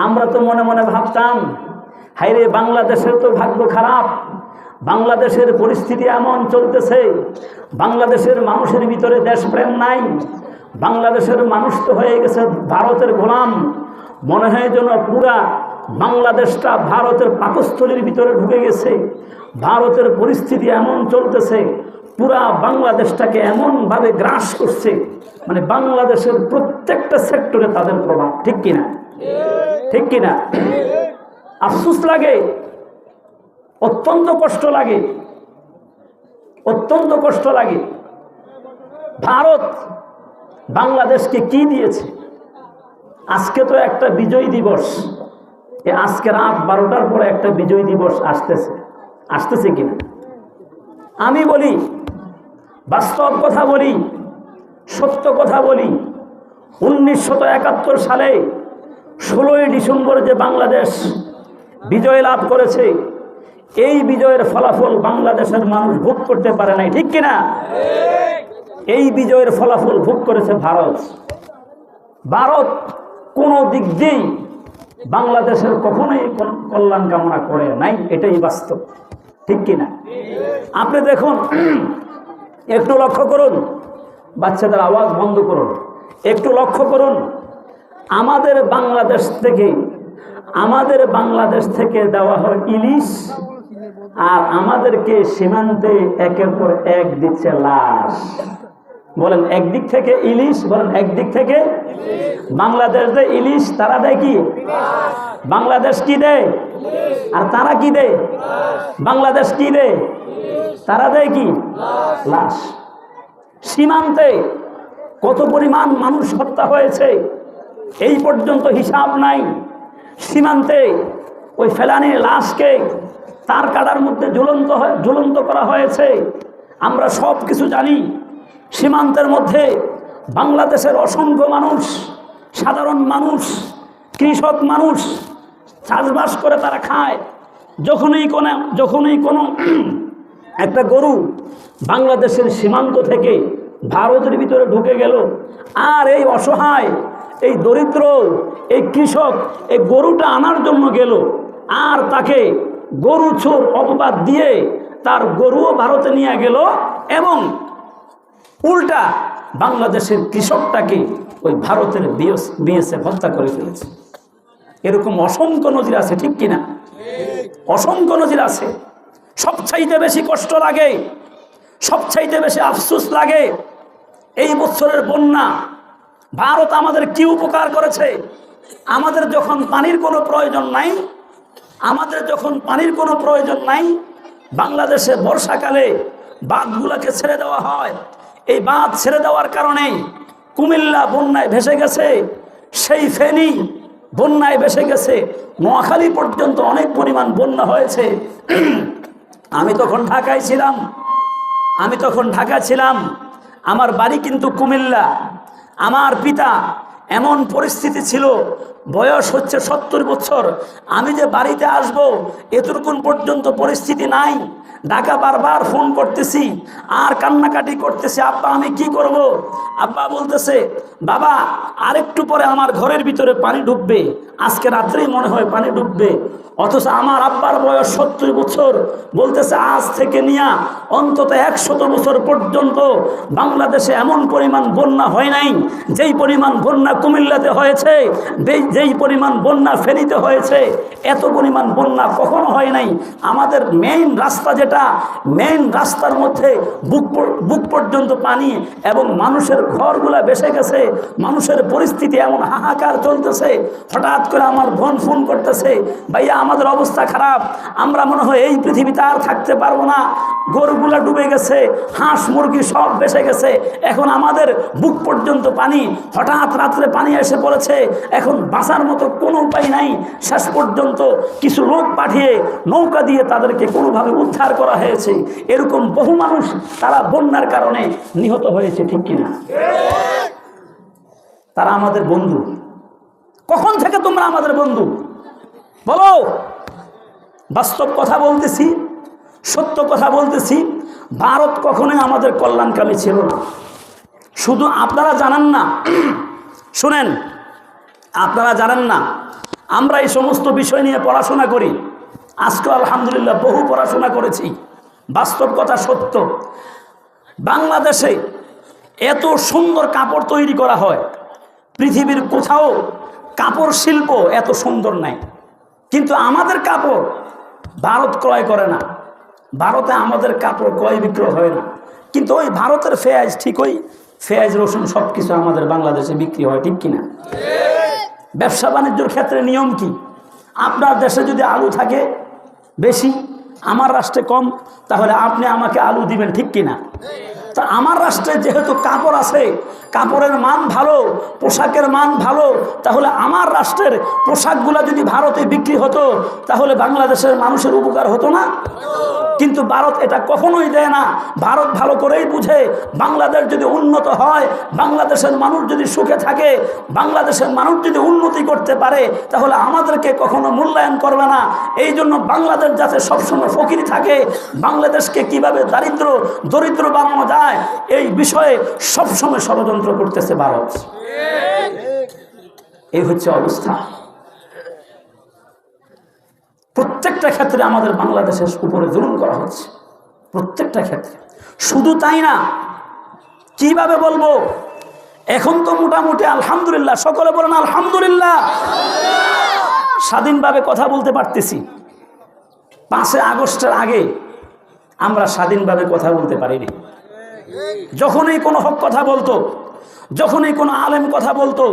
আমরা তো মনে মনে ভাবতাম, হায়রে বাংলাদেশের তো ভাগ্য খারাপ, বাংলাদেশের পরিস্থিতি এমন চলতেছে, বাংলাদেশের মানুষের ভিতরে দেশপ্রেম নাই, বাংলাদেশের মানুষ তো হয়ে গেছে ভারতের গোলাম। মনে হয় যেন পুরা বাংলাদেশটা ভারতের পাকস্থলীর ভিতরে ঢুকে গেছে। ভারতের পরিস্থিতি এমন চলতেছে, পুরা বাংলাদেশটাকে এমনভাবে গ্রাস করছে, মানে বাংলাদেশের প্রত্যেকটা সেক্টরে তাদের প্রভাব। ঠিক কিনা? ঠিক কিনা? আফসোস লাগে, অত্যন্ত কষ্ট লাগে, অত্যন্ত কষ্ট লাগে। ভারত বাংলাদেশকে কি দিয়েছে? আজকে তো একটা বিজয় দিবস, আজকে রাত 12টার পরে একটা বিজয় দিবস আসতেছে কিনা? আমি বলি, বাস্তব কথা বলি, সত্য কথা বলি, 1971 সালে 16ই ডিসেম্বর যে বাংলাদেশ বিজয় লাভ করেছে, এই বিজয়ের ফলাফল বাংলাদেশের মানুষ ভোগ করতে পারে নাই। ঠিক কিনা? এই বিজয়ের ফলাফল ভোগ করেছে ভারত। ভারত কোনো দিক দিয়েই বাংলাদেশের কখনোই কল্যাণ কামনা করে নাই, এটাই বাস্তব। ঠিক কিনা? আপনি দেখুন, একটু লক্ষ্য করুন, বাচ্চাদের আওয়াজ বন্ধ করুন, একটু লক্ষ্য করুন, আমাদের বাংলাদেশ থেকে দেওয়া হয় ইলিশ, আর আমাদেরকে সীমান্তে একের পর এক দিচ্ছে লাশ। বলেন একদিক থেকে ইলিশ, বলেন একদিক থেকে বাংলাদেশ দেয় ইলিশ, তারা দেয় কি? বাংলাদেশ কি দেয় আর তারা কি দেয়? বাংলাদেশ কি দেয়, তারা দেয় কি? লাশ। সীমান্তে কত পরিমাণ মানুষ হত্যা হয়েছে এই পর্যন্ত হিসাব নাই। সীমান্তে ওই ফেলানির লাশকে তার কাটার মধ্যে ঝুলন্ত করা হয়েছে। আমরা সব কিছু জানি। সীমান্তের মধ্যে বাংলাদেশের অসংখ্য মানুষ, সাধারণ মানুষ, কৃষক মানুষ চাষবাস করে তারা খায়। যখনই কোনো একটা গরু বাংলাদেশের সীমান্ত থেকে ভারতের ভিতরে ঢুকে গেল, আর এই অসহায়, এই দরিদ্র, এই কৃষক এই গরুটা আনার জন্য গেল, আর তাকে গরু চোর অপবাদ দিয়ে তার গরুও ভারতে নিয়ে গেল, এবং উল্টা বাংলাদেশের কৃষকটাকে ওই ভারতের বিএসএফ হত্যা করে ফেলেছে। এরকম অসংখ্য নজির আছে। ঠিক কিনা? অসংখ্য নজির আছে। সবচাইতে বেশি কষ্ট লাগে, সবচাইতে বেশি আফসোস লাগে এই বছরের বন্যা। ভারত আমাদের কি উপকার করেছে? আমাদের যখন পানির কোনো প্রয়োজন নাই, বাংলাদেশে বর্ষাকালে বাঁধগুলোকে ছেড়ে দেওয়া হয়। এই বাঁধ ছেড়ে দেওয়ার কারণে কুমিল্লা বন্যায় ভেসে গেছে, সেই ফেনী বন্যায় ভেসে গেছে, নোয়াখালী পর্যন্ত অনেক পরিমাণ বন্যা হয়েছে। আমি তখন ঢাকায় ছিলাম, আমার বাড়ি কিন্তু কুমিল্লা। আমার পিতা, এমন পরিস্থিতি ছিল, বয়স হচ্ছে 70 বছর, আমি যে বাড়িতে আসব এতটুকু পর্যন্ত পরিস্থিতি নাই। ঢাকা বারবার ফোন করতেছি আর কান্নাকাটি করতেছি, আব্বা আমি কি করব? আব্বা বলতেছে, বাবা আরেকটু পরে আমার ঘরের ভিতরে পানি ঢুকবে, আজকে রাত্রেই মনে হয় পানি ঢুকবে। অথচ আমার আব্বার বয়স 70 বছর, বলতেছে আজ থেকে নিয়ে অন্তত 100 বছর পর্যন্ত বাংলাদেশে এমন পরিমাণ বন্যা হয় নাই যেই পরিমাণ বন্যা কুমিল্লাতে হয়েছে, যেই পরিমাণ বন্যা ফেনীতে হয়েছে, এত পরিমাণ বন্যা কখনো হয় নাই। আমাদের মেইন রাস্তা, যেটা মেইন রাস্তার মধ্যে বুক পর্যন্ত পানি, এবং মানুষের ঘরগুলা ভেসে গেছে, মানুষের পরিস্থিতি এমন হাহাকার চলতেছে। হঠাৎ করে আমার বোন ফোন করতেছে, ভাইয়া আমাদের অবস্থা খারাপ, আমরা মনে হয় এই পৃথিবীতে আর থাকতে পারবো না, গরুগুলা ডুবে গেছে, হাঁস মুরগি সব ভেসে গেছে, এখন আমাদের বুক পর্যন্ত পানি। হঠাৎ রাত্রে পানি এসে পড়েছে, এখন বাঁচার মতো কোনো উপায় নাই। শেষ পর্যন্ত কিছু লোক পাঠিয়ে নৌকা দিয়ে তাদেরকে কোনোভাবে উদ্ধার করা হয়েছে। এরকম বহু মানুষ তারা বন্যার কারণে নিহত হয়েছে। ঠিক কিনা? তারা আমাদের বন্ধু। কখন থেকে তোমরা আমাদের বন্ধু বলো? বাস্তব কথা বলতেছি, সত্য কথা বলতেছি। ভারত কখনোই আমাদের কল্যাণকামী ছিল না। শুধু আপনারা জানেন না, শুনেন, আপনারা জানেন না, আমরা এই সমস্ত বিষয় নিয়ে পড়াশোনা করি। আজকে আলহামদুলিল্লাহ বহু পড়াশোনা করেছি। বাস্তব কথা সত্য, বাংলাদেশে এত সুন্দর কাপড় তৈরি করা হয়, পৃথিবীর কোথাও কাপড় শিল্প এত সুন্দর নাই। কিন্তু আমাদের কাপড় ভারত ক্রয় করে না, ভারতে আমাদের কাপড় ক্রয় বিক্রয় হয় না। কিন্তু ওই ভারতের পেঁয়াজ, ঠিক ওই পেঁয়াজ রসুন সব কিছু আমাদের বাংলাদেশে বিক্রি হয়, ঠিক কিনা? ব্যবসা বাণিজ্যের ক্ষেত্রে নিয়ম কি? আপনার দেশে যদি আলু থাকে বেশি, আমার রাষ্ট্রে কম, তাহলে আপনি আমাকে আলু দিবেন, ঠিক কিনা? তা আমার রাষ্ট্রে যেহেতু কাপড় আছে, কাপড়ের মান ভালো, পোশাকের মান ভালো, তাহলে আমার রাষ্ট্রের পোশাকগুলো যদি ভারতে বিক্রি হতো তাহলে বাংলাদেশের মানুষের উপকার হতো না? কিন্তু ভারত এটা কখনোই দেয় না। ভারত ভালো করেই বুঝে বাংলাদেশ যদি উন্নত হয়, বাংলাদেশের মানুষ যদি সুখে থাকে, বাংলাদেশের মানুষ যদি উন্নতি করতে পারে, তাহলে আমাদেরকে কখনো মূল্যায়ন করবে না। এই জন্য বাংলাদেশ যাতে সবসময় ফকির থাকে, বাংলাদেশকে কিভাবে দরিদ্র বানানো যায় এই বিষয়ে সবসময় ষড়যন্ত্র করতেছে ভারত। এই হচ্ছে অবস্থা। প্রত্যেকটা ক্ষেত্রে আমাদের বাংলাদেশের উপরে জুলুম করা হচ্ছে, প্রত্যেকটা ক্ষেত্রে। শুধু তাই না, কিভাবে বলবো, এখন তো মোটামুটি আলহামদুলিল্লাহ, সকলে বলেন আলহামদুলিল্লাহ, স্বাধীনভাবে কথা বলতে পারতেছি। 5 আগস্টের আগে আমরা স্বাধীনভাবে কথা বলতে পারিনি। যখনই কোনো হক কথা বলতো, যখনই কোনো আলেম কথা বলতো,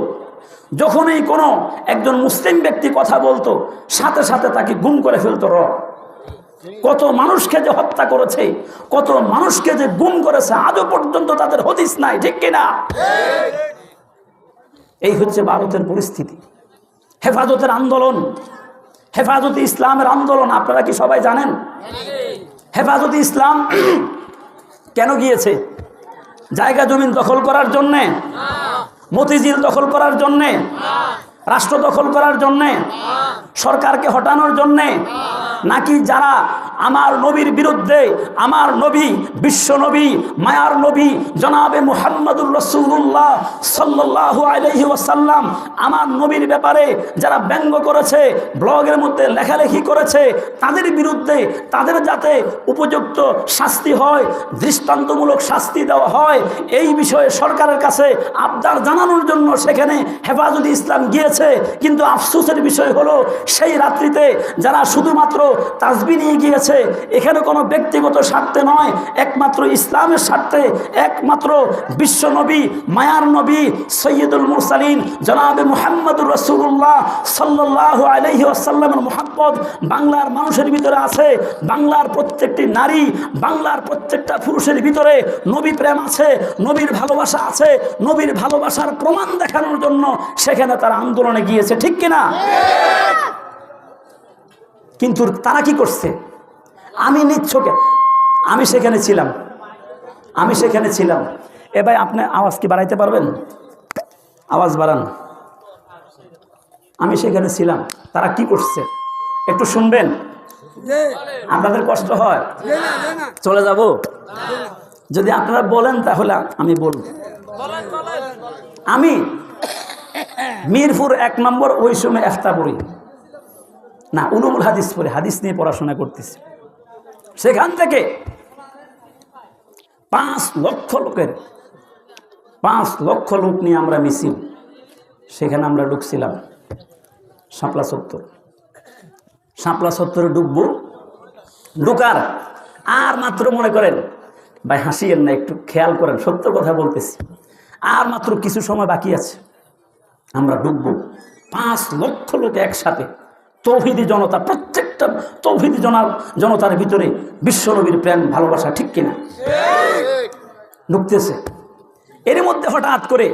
যখনই কোনো একজন মুসলিম ব্যক্তি কথা বলতো, সাথে সাথে তাকে গুম করে ফেলতো। কত মানুষকে যে হত্যা করেছে, কত মানুষকে যে গুম করেছে, আজও পর্যন্ত তাদের হদিস নাই, ঠিক কিনা? এই হচ্ছে ভারতের পরিস্থিতি। হেফাজতের আন্দোলন, হেফাজতে ইসলামের আন্দোলন আপনারা কি সবাই জানেন? হেফাজতে ইসলাম কেন গিয়েছে? জায়গা জমিন দখল করার জন্যে, মতিঝিল দখল করার জন্যে, রাষ্ট্র দখল করার জন্যে, সরকারকে হটানোর জন্যে, নাকি যারা আমার নবীর বিরুদ্ধে, আমার নবী, বিশ্ব নবী, মায়ার নবী জনাবে মুহাম্মদুর রাসূলুল্লাহ সাল্লাল্লাহু আলাইহি ওয়াসাল্লাম আমার নবীর ব্যাপারে যারা ব্যঙ্গ করেছে, ব্লগের মধ্যে লেখালেখি করেছে, তাদের বিরুদ্ধে তাদের যাতে উপযুক্ত শাস্তি হয়, দৃষ্টান্তমূলক শাস্তি দেওয়া হয়, এই বিষয়ে সরকারের কাছে আবদার জানানোর জন্য সেখানে হেফাজতে ইসলাম গিয়েছে। কিন্তু আফসোসের বিষয় হলো, সেই রাত্রিতে যারা শুধুমাত্র তাসবিহ নিয়ে গিয়েছে, এখানে কোনো ব্যক্তিগত স্বার্থে নয়, একমাত্র ইসলামের স্বার্থে, একমাত্র বিশ্ব নবী, মায়ার নবী, সৈয়দুল মুরসালিন জনাবে মুহাম্মদুর রাসূলুল্লাহ সাল্লাল্লাহু আলাইহি ওয়াসাল্লামের মুহাব্বত বাংলার মানুষের ভিতরে আছে। বাংলার প্রত্যেকটি নারী, বাংলার প্রত্যেকটা পুরুষের ভিতরে নবী প্রেম আছে, নবীর ভালোবাসা আছে। নবীর ভালোবাসার প্রমাণ দেখানোর জন্য সেখানে তারা আন্দোলনে গিয়েছে, ঠিক কিনা? কিন্তু তারা কি করছে? আমি নিচ্ছকে, আমি সেখানে ছিলাম। এ ভাই, আপনি আওয়াজ কি বাড়াইতে পারবেন? আওয়াজ বাড়ান। আমি সেখানে ছিলাম। তারা কি করছে একটু শুনবেন? আপনাদের কষ্ট হয়? চলে যাব? যদি আপনারা বলেন তাহলে আমি বলব। আমি মিরপুর 1 নম্বর ওই সময় ইফতা পড়ি না, উলুমুল হাদিস পড়ি, হাদিস নিয়ে পড়াশোনা করতেছি। সেখান থেকে 5 লক্ষ লোক নিয়ে আমরা মিছিল, সেখানে আমরা ঢুকছিলাম শাপলা চত্বরে ঢুকবো। ঢুকার আর মাত্র, মনে করেন ভাই হাসিয়েন না, একটু খেয়াল করেন, সত্য কথা বলতেছি, আর মাত্র কিছু সময় বাকি আছে, আমরা ঢুকবো। 5 লক্ষ লোক একসাথে, তৌহিদি জনতা, প্রত্যেকটা তৌহিদি জনতার ভিতরে বিশ্বনবীর প্রেম ভালোবাসা, ঠিক কিনা? ঢুকতেছে। এর মধ্যে হঠাৎ করে,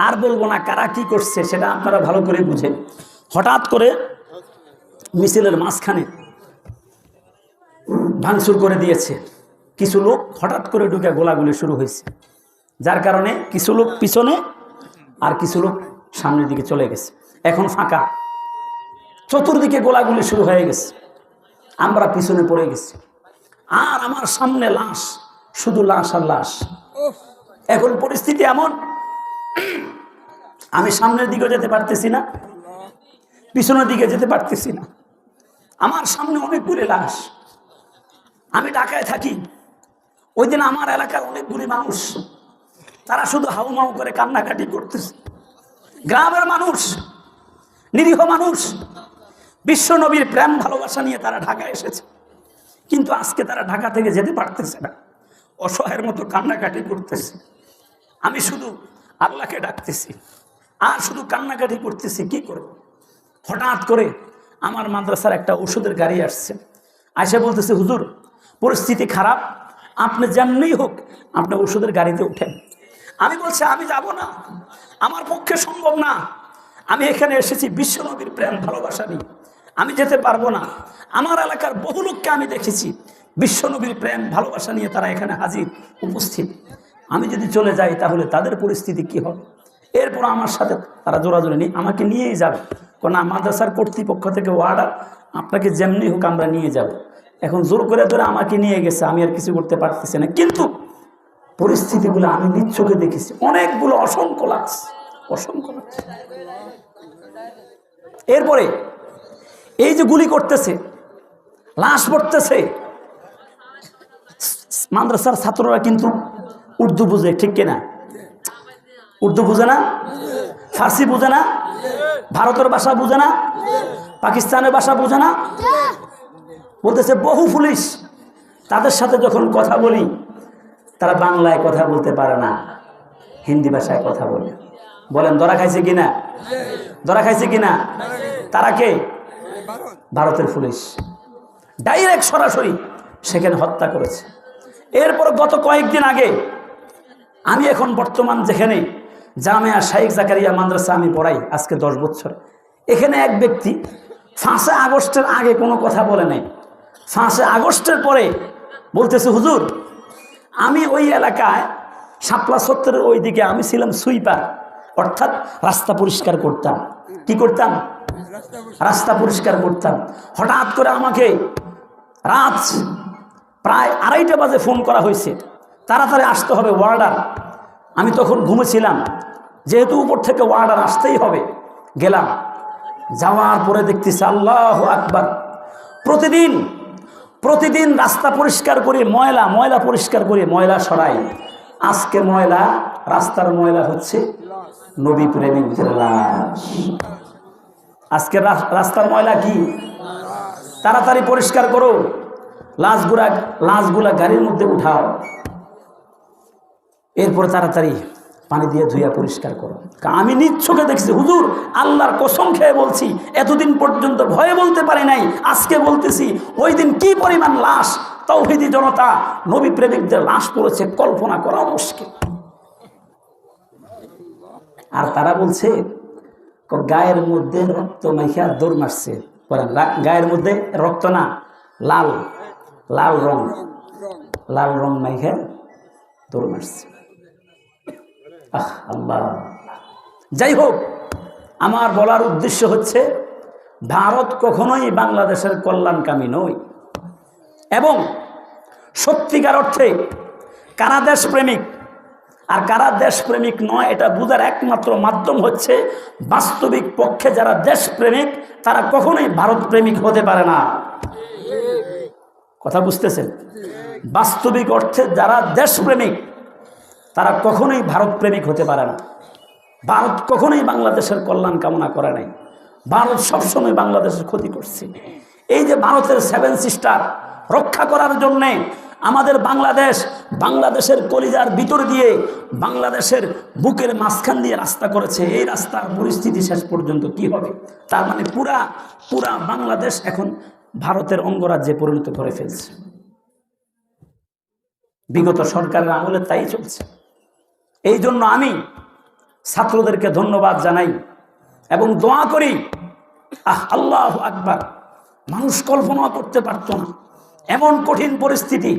আর বলবো না কারা কি করছে, সেটা আপনারা ভালো করে বুঝেন, হঠাৎ করে মিছিলের মাঝখানে ভাঙচুর করে দিয়েছে। কিছু লোক হঠাৎ করে ঢুকে গোলাগুলি শুরু হয়েছে, যার কারণে কিছু লোক পিছনে আর কিছু লোক সামনের দিকে চলে গেছে। এখন ফাঁকা, চতুর্দিকে গোলাগুলি শুরু হয়ে গেছে, আমরা পিছনে পড়ে গেছি। আর আমার সামনে লাশ, শুধু লাশ আর লাশ। এখন পরিস্থিতি এমন, আমি সামনের দিকে যেতে পারতেছি না, পিছনের দিকে যেতে পারতেছি না। আমার সামনে অনেকগুলি লাশ। আমি ঢাকায় থাকি। ওই দিন আমার এলাকার অনেকগুলি মানুষ, তারা শুধু হাউমাউ করে কান্নাকাটি করতেছে। গ্রামের মানুষ, নিরীহ মানুষ, বিশ্ব নবীর প্রেম ভালোবাসা নিয়ে তারা ঢাকায় এসেছে, কিন্তু আজকে তারা ঢাকা থেকে যেতে পারতেছে না, অসহায়ের মতো কান্নাকাটি করতেছে। আমি শুধু আল্লাহকে ডাকতেছি আর শুধু কান্নাকাটি করতেছি, কি করব। হঠাৎ করে আমার মাদ্রাসার একটা ওষুধের গাড়ি আসছে, আয়সা বলতেছে, হুজুর পরিস্থিতি খারাপ, আপনি যেমনি হোক আপনি ওষুধের গাড়িতে উঠেন। আমি বলছি আমি যাব না, আমার পক্ষে সম্ভব না। আমি এখানে এসেছি বিশ্ব নবীর প্রেম ভালোবাসা নিয়ে, আমি যেতে পারবো না। আমার এলাকার বহু লোককে আমি দেখেছি বিশ্ব নবীর প্রেম ভালোবাসা নিয়ে তারা এখানে হাজির উপস্থিত। আমি যদি চলে যাই তাহলে তাদের পরিস্থিতি কি হবে। এরপর আমার সাথে তারা জোরাজোরি নিয়ে আমাকে নিয়েই যাবে, কারণ মাদ্রাসার কর্তৃপক্ষ থেকে অর্ডার, আপনাকে যেমনি হোক আমরা নিয়ে যাব। এখন জোর করে ধরে আমাকে নিয়ে গেছে, আমি আর কিছু করতে পারতেছি না। কিন্তু পরিস্থিতিগুলো আমি নিজ চোখে দেখেছি, অনেকগুলো অসংখ্য লাশ, অসংখ্য লাশ। এরপরে এই যে গুলি করতেছে, লাশ পড়তেছে, মাদ্রাসার ছাত্ররা কিন্তু উর্দু বুঝে, ঠিক কিনা? উর্দু বুঝে না, ফার্সি বুঝে না, ভারতের ভাষা বুঝে না, পাকিস্তানের ভাষা বুঝে না। বলতেছে বহু পুলিশ, তাদের সাথে যখন কথা বলি তারা বাংলায় কথা বলতে পারে না, হিন্দি ভাষায় কথা বলে। বলেন ধরা খাইছে কিনা? ধরা খাইছে কিনা? তারা কে? ভারতের পুলিশ। ডাইরেক্ট সরাসরি সেখানে হত্যা করেছে। এরপর গত কয়েকদিন আগে, আমি এখন বর্তমান যেখানে জামিয়া শাইখ জাকারিয়া মাদ্রাসা আমি পড়াই আজকে 10 বছর, এখানে এক ব্যক্তি 5 আগস্টের আগে কোনো কথা বলে নাই, 5 আগস্টের পরে বলতেছে, হুজুর আমি ওই এলাকায় শাপলা চত্বরের ওই দিকে আমি ছিলাম সুইপার, অর্থাৎ রাস্তা পরিষ্কার করতাম। কি করতাম? রাস্তা পরিষ্কার করতাম। হঠাৎ করে আমাকে রাত প্রায় 2:30 বাজে ফোন করা হয়েছে, তাড়াতাড়ি আসতে হবে, ওয়ার্ডার। আমি তখন ঘুমেছিলাম, যেহেতু উপর থেকে ওয়ার্ডার আসতেই হবে। গেলাম, যাওয়ার পরে দেখতেছি আল্লাহু আকবার, প্রতিদিন রাস্তা পরিষ্কার করে ময়লা পরিষ্কার করে ময়লা সরাই। আজকে ময়লা, রাস্তার ময়লা হচ্ছে নবী প্রেমিকদের লাশ। আজকে রাস্তার ময়লা কি? তাড়াতাড়ি পরিষ্কার করো, লাশগুলা গাড়ির মধ্যে উঠাও, এরপর তাড়াতাড়ি পানি দিয়ে ধুইয়া পরিষ্কার করো। আমি নিজ চোখে দেখছি, হুজুর আল্লাহর কসম খেয়ে বলছি, এতদিন পর্যন্ত ভয়ে বলতে পারি নাই, আজকে বলতেছি ওই দিন কি পরিমাণ লাশ, তাওহীদি জনতা, নবী প্রেমিকদের লাশ পড়েছে, কল্পনা করা মুশকিল। আর তারা বলছে গায়ের মধ্যে রক্ত মাইখা দৌড় মারছে। গায়ের মধ্যে রক্ত না, লাল রং মাইখা দৌড় মারছে। আল্লাহ। যাই হোক, আমার বলার উদ্দেশ্য হচ্ছে ভারত কখনোই বাংলাদেশের কল্যাণকামী নয়, এবং সত্যিকার অর্থে কারা দেশপ্রেমিক আর কারা দেশপ্রেমিক নয় এটা বোঝার একমাত্র মাধ্যম হচ্ছে বাস্তবিক পক্ষে যারা দেশপ্রেমিক তারা কখনোই ভারত প্রেমিক হতে পারে না। কথা বুঝতেছেন? বাস্তবিক অর্থে যারা দেশপ্রেমিক তারা কখনোই ভারত প্রেমিক হতে পারে না। ভারত কখনোই বাংলাদেশের কল্যাণ কামনা করে নাই, ভারত সবসময় বাংলাদেশের ক্ষতি করছে। এই যে ভারতের 7 সিস্টার রক্ষা করার জন্যে আমাদের বাংলাদেশের কলিজার ভিতর দিয়ে, বাংলাদেশের বুকের মাঝখান দিয়ে রাস্তা করেছে। এই রাস্তার পরিস্থিতি শেষ পর্যন্ত কি হবে? তার মানে পুরা বাংলাদেশ এখন ভারতের অঙ্গরাজ্যে পরিণত করে ফেলছে। বিগত সরকারের আমলে তাই চলছে। এই জন্য আমি ছাত্রদেরকে ধন্যবাদ জানাই এবং দোয়া করি, আল্লাহু আকবার, মানুষ কল্পনা করতে পারত না এমন কঠিন পরিস্থিতি,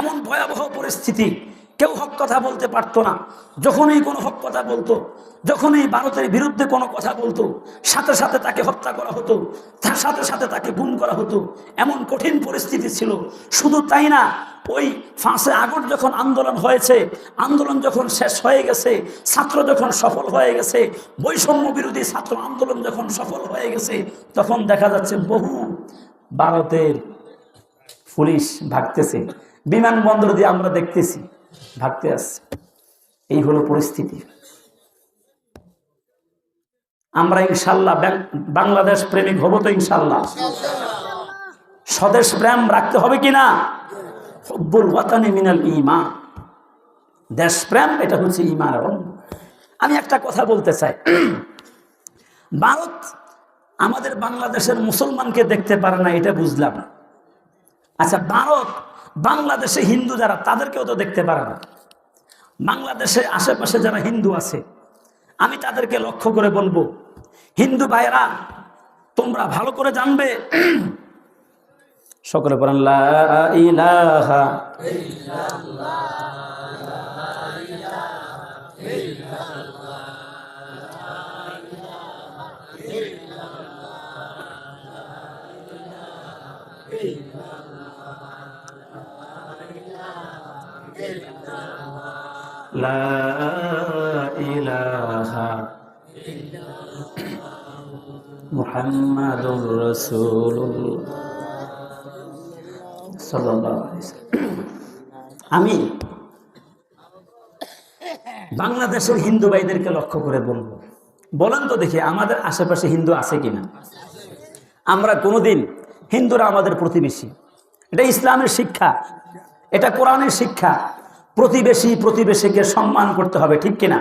এমন ভয়াবহ পরিস্থিতি কেউ হক কথা বলতে পারতো না। যখনই কোনো হক কথা বলতো, যখনই ভারতের বিরুদ্ধে কোনো কথা বলতো, সাথে সাথে তাকে হত্যা করা হতো, তার সাথে সাথে তাকে গুম করা হতো। এমন কঠিন পরিস্থিতি ছিল। শুধু তাই না, ওই 5 আগস্ট যখন আন্দোলন হয়েছে, আন্দোলন যখন শেষ হয়ে গেছে, ছাত্র যখন সফল হয়ে গেছে, বৈষম্য বিরোধী ছাত্র আন্দোলন যখন সফল হয়ে গেছে, তখন দেখা যাচ্ছে বহু ভারতের পুলিশ ভাগতেছে, বিমানবন্দর দিয়ে আমরা দেখতেছি ভাগতে আসছে। এই হলো পরিস্থিতি। আমরা ইনশাল্লাহ বাংলাদেশ প্রেমিক হব তো ইনশাল্লাহ। স্বদেশ প্রেম রাখতে হবে কিনা? হুব্বুল ওয়াতানি মিনাল ঈমান, দেশপ্রেম এটা হচ্ছে ঈমানের অঙ্গ। আমি একটা কথা বলতে চাই, ভারত আমাদের বাংলাদেশের মুসলমানকে দেখতে পারে না, এটা বুঝলাম। আচ্ছা, ভারত বাংলাদেশে হিন্দু যারা, তাদেরকেও তো দেখতে পারে না। বাংলাদেশে আশেপাশে যারা হিন্দু আছে, আমি তাদেরকে লক্ষ্য করে বলবো, হিন্দু ভাইয়েরা তোমরা ভালো করে জানবে, সকলে পড়েন লা ইলাহা ইল্লাল্লাহ, লা ইলাহা মুহাম্মাদুর রাসূলুল্লাহ সাল্লাল্লাহু আলাইহি ওয়াসাল্লাম। আমি বাংলাদেশের হিন্দু ভাইদেরকে লক্ষ্য করে বলবো, বলেন তো দেখি আমাদের আশেপাশে হিন্দু আছে কিনা? আমরা কোনোদিন, হিন্দুরা আমাদের প্রতিবেশী, এটা ইসলামের শিক্ষা, এটা কোরআনের শিক্ষা। প্রতিবেশী প্রতিবেশীকে সম্মান করতে হবে, ঠিক কিনা?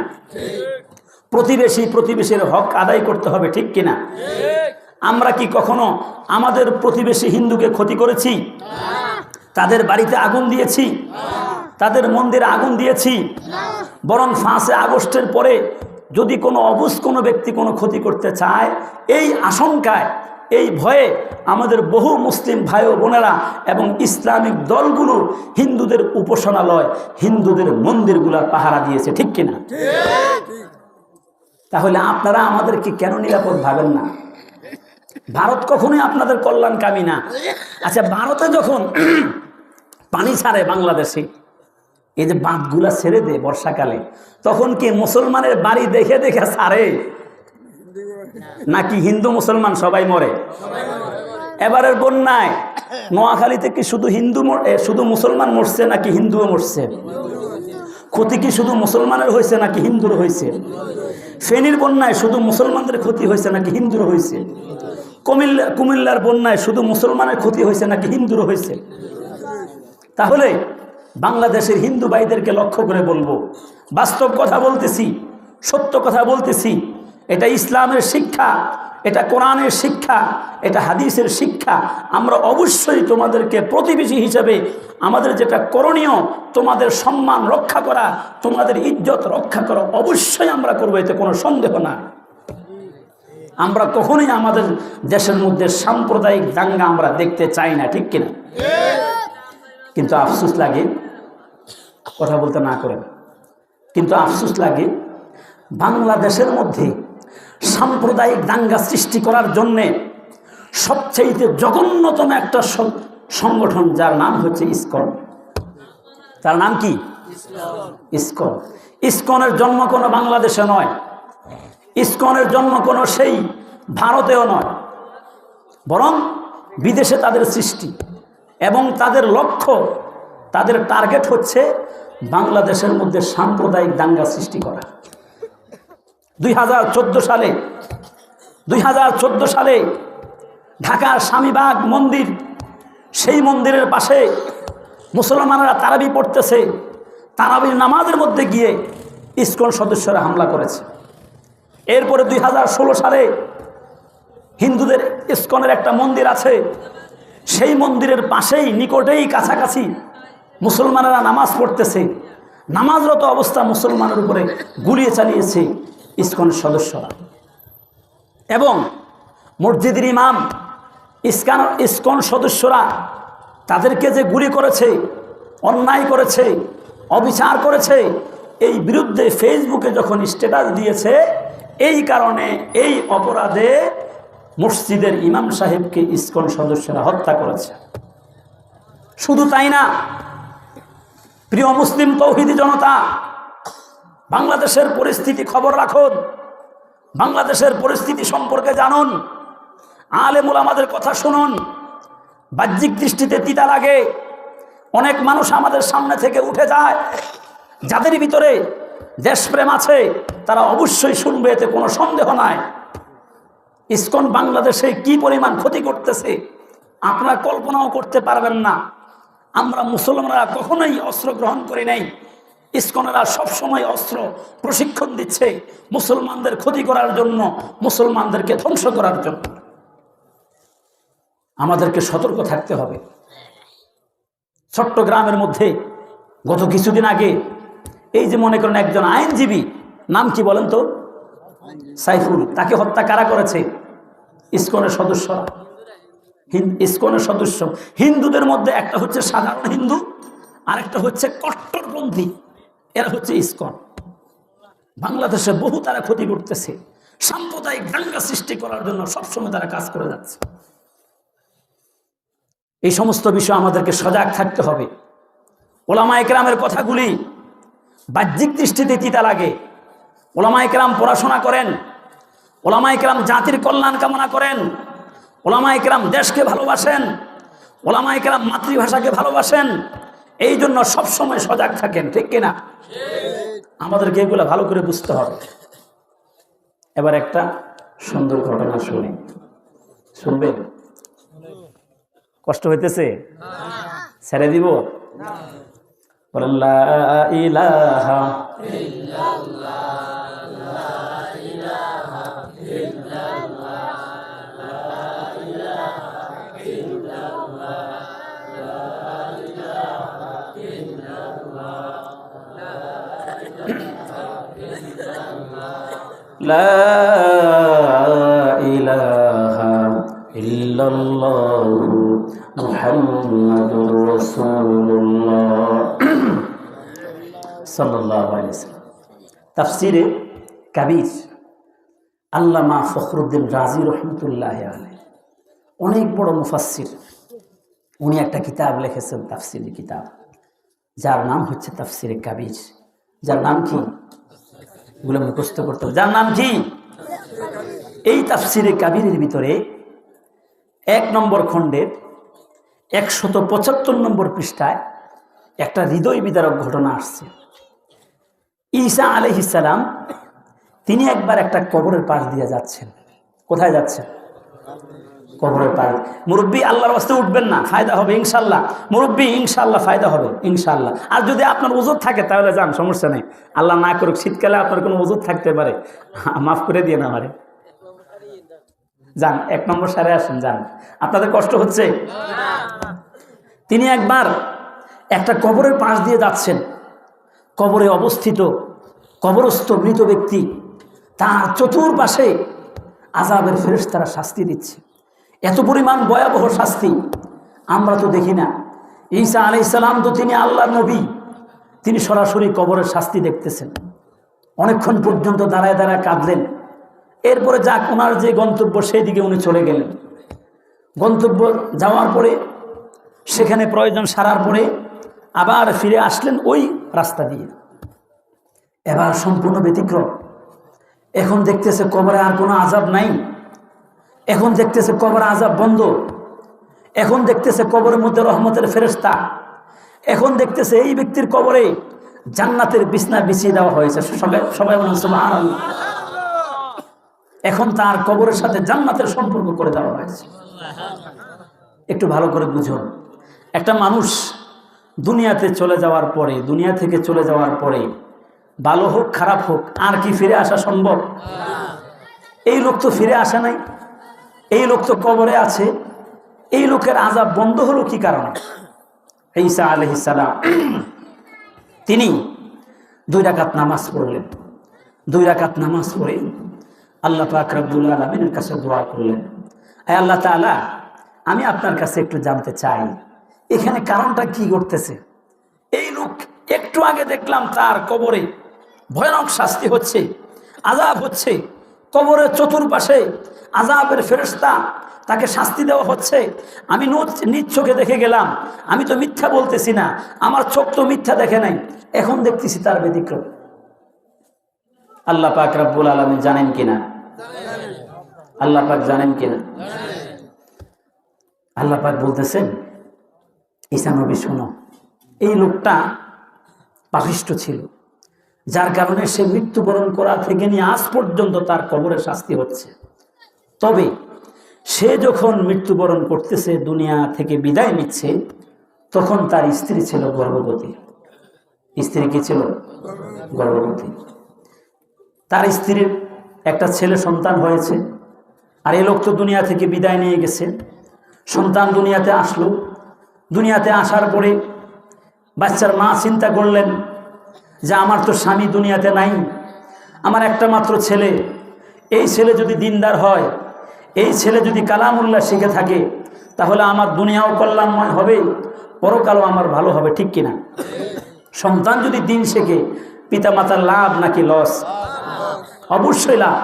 প্রতিবেশী প্রতিবেশীর হক আদায় করতে হবে, ঠিক কিনা? আমরা কি কখনো আমাদের প্রতিবেশী হিন্দুকে ক্ষতি করেছি? তাদের বাড়িতে আগুন দিয়েছি? তাদের মন্দিরে আগুন দিয়েছি? বরং 5 আগস্টের পরে যদি কোনো অবুঝ কোনো ব্যক্তি কোনো ক্ষতি করতে চায়, এই আশঙ্কায়, এই ভয়ে আমাদের বহু মুসলিম ভাই ও বোনেরা এবং ইসলামিক দলগুলো হিন্দুদের উপাসনালয়, হিন্দুদের মন্দিরগুলা পাহারা দিয়েছে, ঠিক কিনা? তাহলে আপনারা আমাদেরকে কেন নিরাপদ ভাবেন না? ভারত কখনোই আপনাদের কল্যাণকামী না। আচ্ছা, ভারতে যখন পানি ছাড়ে বাংলাদেশে, এই যে বাঁধগুলা ছেড়ে দেয় বর্ষাকালে, তখন কি মুসলমানের বাড়ি দেখে দেখে ছাড়ে, নাকি হিন্দু মুসলমান সবাই মরে? এবারের বন্যায় নোয়াখালীতে কি শুধু মুসলমান মরছে নাকি হিন্দুও মরছে? ক্ষতি কি শুধু মুসলমানের হয়েছে নাকি হিন্দুর হয়েছে? ফেনীর বন্যায় শুধু মুসলমানদের ক্ষতি হয়েছে নাকি হিন্দুর হয়েছে? কুমিল্লার বন্যায় শুধু মুসলমানের ক্ষতি হয়েছে নাকি হিন্দুর হয়েছে? তাহলে বাংলাদেশের হিন্দু ভাইদেরকে লক্ষ্য করে বলবো, বাস্তব কথা বলতেছি, সত্য কথা বলতেছি, এটা ইসলামের শিক্ষা, এটা কোরআনের শিক্ষা, এটা হাদিসের শিক্ষা। আমরা অবশ্যই তোমাদেরকে প্রতিবেশী হিসেবে আমাদের যেটা করণীয়, তোমাদের সম্মান রক্ষা করা, তোমাদের ইজ্জত রক্ষা করা, অবশ্যই আমরা করবো, এতে কোনো সন্দেহ না। আমরা কখনোই আমাদের দেশের মধ্যে সাম্প্রদায়িক দাঙ্গা আমরা দেখতে চাই না, ঠিক কিনা? কিন্তু আফসোস লাগে, কথা বলতে না করেন, কিন্তু আফসোস লাগে বাংলাদেশের মধ্যে সাম্প্রদায়িক দাঙ্গা সৃষ্টি করার জন্যে সবচেয়ে জঘন্যতম একটা সংগঠন, যার নাম হচ্ছে ইসকন। তার নাম কি? ইসকন। ইসকনের জন্ম কোনো বাংলাদেশে নয়, ইসকনের জন্ম কোনো সেই ভারতেও নয়, বরং বিদেশে তাদের সৃষ্টি। এবং তাদের লক্ষ্য, তাদের টার্গেট হচ্ছে বাংলাদেশের মধ্যে সাম্প্রদায়িক দাঙ্গা সৃষ্টি করা। 2014 সালে ঢাকার স্বামীবাগ মন্দির, সেই মন্দিরের পাশে মুসলমানরা তারাবি পড়তেছে, তারাবির নামাজের মধ্যে গিয়ে ইসকন সদস্যরা হামলা করেছে। এরপরে 2016 সালে হিন্দুদের ইসকনের একটা মন্দির আছে, সেই মন্দিরের পাশেই, নিকটেই, কাছাকাছি মুসলমানেরা নামাজ পড়তেছে, নামাজরত অবস্থা মুসলমানের উপরে গুলি চালিয়েছে ইসকনের সদস্যরা। এবং মসজিদের ইমাম, ইসকন সদস্যরা তাদেরকে যে গুলি করেছে, অন্যায় করেছে, অবিচার করেছে, এই বিরুদ্ধে ফেসবুকে যখন স্ট্যাটাস দিয়েছে, এই কারণে এই অপরাধে মসজিদের ইমাম সাহেবকে ইসকন সদস্যরা হত্যা করেছে। শুধু তাই না, প্রিয় মুসলিম তৌহিদি জনতা, বাংলাদেশের পরিস্থিতি খবর রাখুন, বাংলাদেশের পরিস্থিতি সম্পর্কে জানুন, আলেম ওলামাদের কথা শুনুন। বাহ্যিক দৃষ্টিতে তিতা লাগে, অনেক মানুষ আমাদের সামনে থেকে উঠে যায়, যাদের ভিতরে দেশপ্রেম আছে তারা অবশ্যই শুনবে, এতে কোনো সন্দেহ নাই। ইসকন বাংলাদেশে কি পরিমাণ ক্ষতি করতেছে আপনারা কল্পনাও করতে পারবেন না। আমরা মুসলমানরা কখনোই অস্ত্র গ্রহণ করি নাই, ইসকনেরা সবসময় অস্ত্র প্রশিক্ষণ দিচ্ছে মুসলমানদের ক্ষতি করার জন্য, মুসলমানদেরকে ধ্বংস করার জন্য। আমাদেরকে সতর্ক থাকতে হবে। চট্টগ্রামের মধ্যে গত কিছুদিন আগে এই যে মনে করেন একজন আইনজীবী, নাম কি বলেন তো, সাইফুল, তাকে হত্যা কারা করেছে? ইসকনের সদস্যরা, ইসকনের সদস্য। হিন্দুদের মধ্যে একটা হচ্ছে সাধারণ হিন্দু, আরেকটা হচ্ছে কট্টরপন্থী, এরা হচ্ছে ইসকন। বাংলাদেশে বহু তারা ক্ষতি করতেছে, সাম্প্রদায়িক দাঙ্গা সৃষ্টি করার জন্য সবসময় তারা কাজ করে যাচ্ছে। এই সমস্ত বিষয় আমাদেরকে সজাগ থাকতে হবে। ওলামায়ে কেরামের কথাগুলি বাহ্যিক দৃষ্টিতে তিতা লাগে। ওলামায়ে কেরাম পড়াশোনা করেন, ওলামায়ে কেরাম জাতির কল্যাণ কামনা করেন, ওলামায়ে কেরাম দেশকে ভালোবাসেন, ওলামায়ে কেরাম মাতৃভাষাকে ভালোবাসেন, এই জন্য সবসময় সজাগ থাকেন, ঠিক কিনা? আমাদেরকে এগুলো ভালো করে বুঝতে হবে। এবার একটা সুন্দর ঘটনা শুনি, শুনবেন? কষ্ট হইতেছে? ছেড়ে দিব? বলেন লা ইলাহা ইল্লাল্লাহ, লা ইলাহা ইল্লাল্লাহ, লা ইলাহা ইল্লাল্লাহ, লা ইলাহা ইল্লাল্লাহ, লা ইলাহা ইল্লাল্লাহু মুহাম্মাদুর রাসূলুল্লাহ সাল্লাল্লাহু আলাইহি ওয়াসাল্লাম। তাফসিরে কাবীর আল্লামা ফখরুদ্দিন রাজি রহমতুল্লাহি আলাইহি, অনেক বড় মুফাসসির, উনি একটা কিতাব লিখেছেন, তাফসিরের কিতাব, যার নাম হচ্ছে তাফসিরে কাবীর। যার নাম কি? এগুলো মুখস্থ করতে হবে। যার নাম কি? এই তাফসিরে কাবীরের ভিতরে 1 নম্বর খণ্ডের 175 নম্বর পৃষ্ঠায় একটা হৃদয় বিদারক ঘটনা আসছে। ঈসা আলাইহিস সালাম তিনি একবার একটা কবরের পাশ দিয়ে যাচ্ছেন। কোথায় যাচ্ছেন? কবরের পাশ। মুরব্বী, আল্লাহর ওয়াস্তে উঠবেন না, ফায়দা হবে ইনশাল্লাহ। মুরব্বী, ইনশাল্লাহ ফায়দা হবে ইনশাল্লাহ। আর যদি আপনার ওযর থাকে তাহলে যান, সমস্যা নেই। আল্লাহ না করুক শীতকালে আপনার কোনো ওযর থাকতে পারে, মাফ করে দিয়ে না আমারে, যান 1 নম্বর সারে আসেন, যান, আপনাদের কষ্ট হচ্ছে। তিনি একবার একটা কবরের পাশ দিয়ে যাচ্ছেন, কবরে অবস্থিত কবরস্থ মৃত ব্যক্তি, তার চতুর্পাশে আযাবের ফেরেশতারা শাস্তি দিচ্ছে। এত পরিমাণ ভয়াবহ শাস্তি আমরা তো দেখি না। ঈসা আলাইহিস সালাম তো তিনি আল্লাহর নবী, তিনি সরাসরি কবরের শাস্তি দেখতেছেন। অনেকক্ষণ পর্যন্ত দাঁড়ায় দাঁড়ায় কাঁদলেন। এরপরে যাক, ওনার যে গন্তব্য সেই দিকে উনি চলে গেলেন। গন্তব্য যাওয়ার পরে সেখানে প্রয়োজন সারার পরে আবার ফিরে আসলেন ওই রাস্তা দিয়ে। এবার সম্পূর্ণ ব্যতিক্রম। এখন দেখতেছে কবরে আর কোনো আযাব নাই, এখন দেখতেছে কবরে আযাব বন্ধ, এখন দেখতেছে কবরের মধ্যে রহমতের ফেরেশতা, এখন দেখতেছে এই ব্যক্তির কবরে জান্নাতের বিছনা বিছিয়ে দেওয়া হয়েছে। সবাই বলেন সুবহানাল্লাহ। এখন তার কবরের সাথে জান্নাতের সম্পর্ক করে দেওয়া হয়েছে। একটু ভালো করে বুঝুন, একটা মানুষ দুনিয়াতে চলে যাওয়ার পরে, দুনিয়া থেকে চলে যাওয়ার পরে ভালো হোক খারাপ হোক, আর কি ফিরে আসা সম্ভব? এই লোক তো ফিরে আসে নাই, এই লোক তো কবরে আছে। এই লোকের আযাব বন্ধ হলো কি কারণে? ঈসা আলাইহিস সালাম তিনি 2 রাকাত নামাজ পড়লেন। 2 রাকাত নামাজ পড়ে আল্লাহ পাক রব্বুল আলামিনের কাছে দোয়া করলেন, হে আল্লাহ তাআলা, আমি আপনার কাছে একটু জানতে চাই এখানে কারণটা কি ঘটতেছে। এই লোক একটু আগে দেখলাম তার কবরে ভয়ানক শাস্তি হচ্ছে, আযাব হচ্ছে, কবরের চতুর্পাশে আযাবের ফেরেশতা, তাকে শাস্তি দেওয়া হচ্ছে। আমি নিজ চোখে দেখে গেলাম। আমি তো মিথ্যা বলতেছি না, আমার চোখ তো মিথ্যা দেখে নাই। এখন দেখতেছি তার ব্যতিক্রম। আল্লাহ পাক রব্বুল আলামিন জানেন কিনা? আল্লাহ পাক জানেন কিনা? আল্লাহ পাক বলতেছেন, ঈসা নবী শোনো, এই লোকটা পাপিষ্ঠ ছিল, যার কারণে সে মৃত্যুবরণ করা থেকে নিয়ে আজ পর্যন্ত তার কবরে শাস্তি হচ্ছে। তবে সে যখন মৃত্যুবরণ করতেছে, দুনিয়া থেকে বিদায় নিচ্ছে, তখন তার স্ত্রী ছিল গর্ভবতী। স্ত্রী কি ছিল? গর্ভবতী। তার স্ত্রীর একটা ছেলে সন্তান হয়েছে। আর এই লোক তো দুনিয়া থেকে বিদায় নিয়ে গেছে। সন্তান দুনিয়াতে আসলো। দুনিয়াতে আসার পরে বাচ্চার মা চিন্তা করলেন যে আমার তো স্বামী দুনিয়াতে নাই, আমার একটা মাত্র ছেলে, এই ছেলে যদি দিনদার হয়, এই ছেলে যদি কালামুল্লাহ শিখে থাকে, তাহলে আমার দুনিয়াও কল্যাণময় হবে, পরকালও আমার ভালো হবে। ঠিক কিনা? সন্তান যদি দিন শেখে, পিতামাতার লাভ নাকি লস? অবশ্যই লাভ।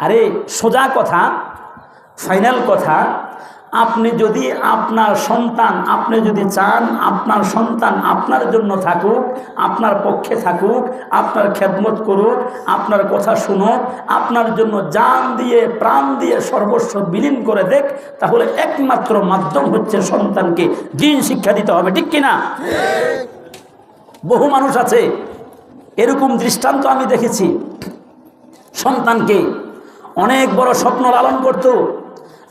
আরে সোজা কথা, ফাইনাল কথা, আপনি যদি আপনার সন্তান, আপনি যদি চান আপনার সন্তান আপনার জন্য থাকুক, আপনার পক্ষে থাকুক, আপনার খেদমত করুক, আপনার কথা শুনুক, আপনার জন্য জান দিয়ে প্রাণ দিয়ে সর্বস্ব বিলীন করে দেখ, তাহলে একমাত্র মাধ্যম হচ্ছে সন্তানকে দ্বীন শিক্ষা দিতে হবে। ঠিক কিনা? বহু মানুষ আছে, এরকম দৃষ্টান্ত আমি দেখেছি। সন্তানকে অনেক বড় স্বপ্ন লালন করত,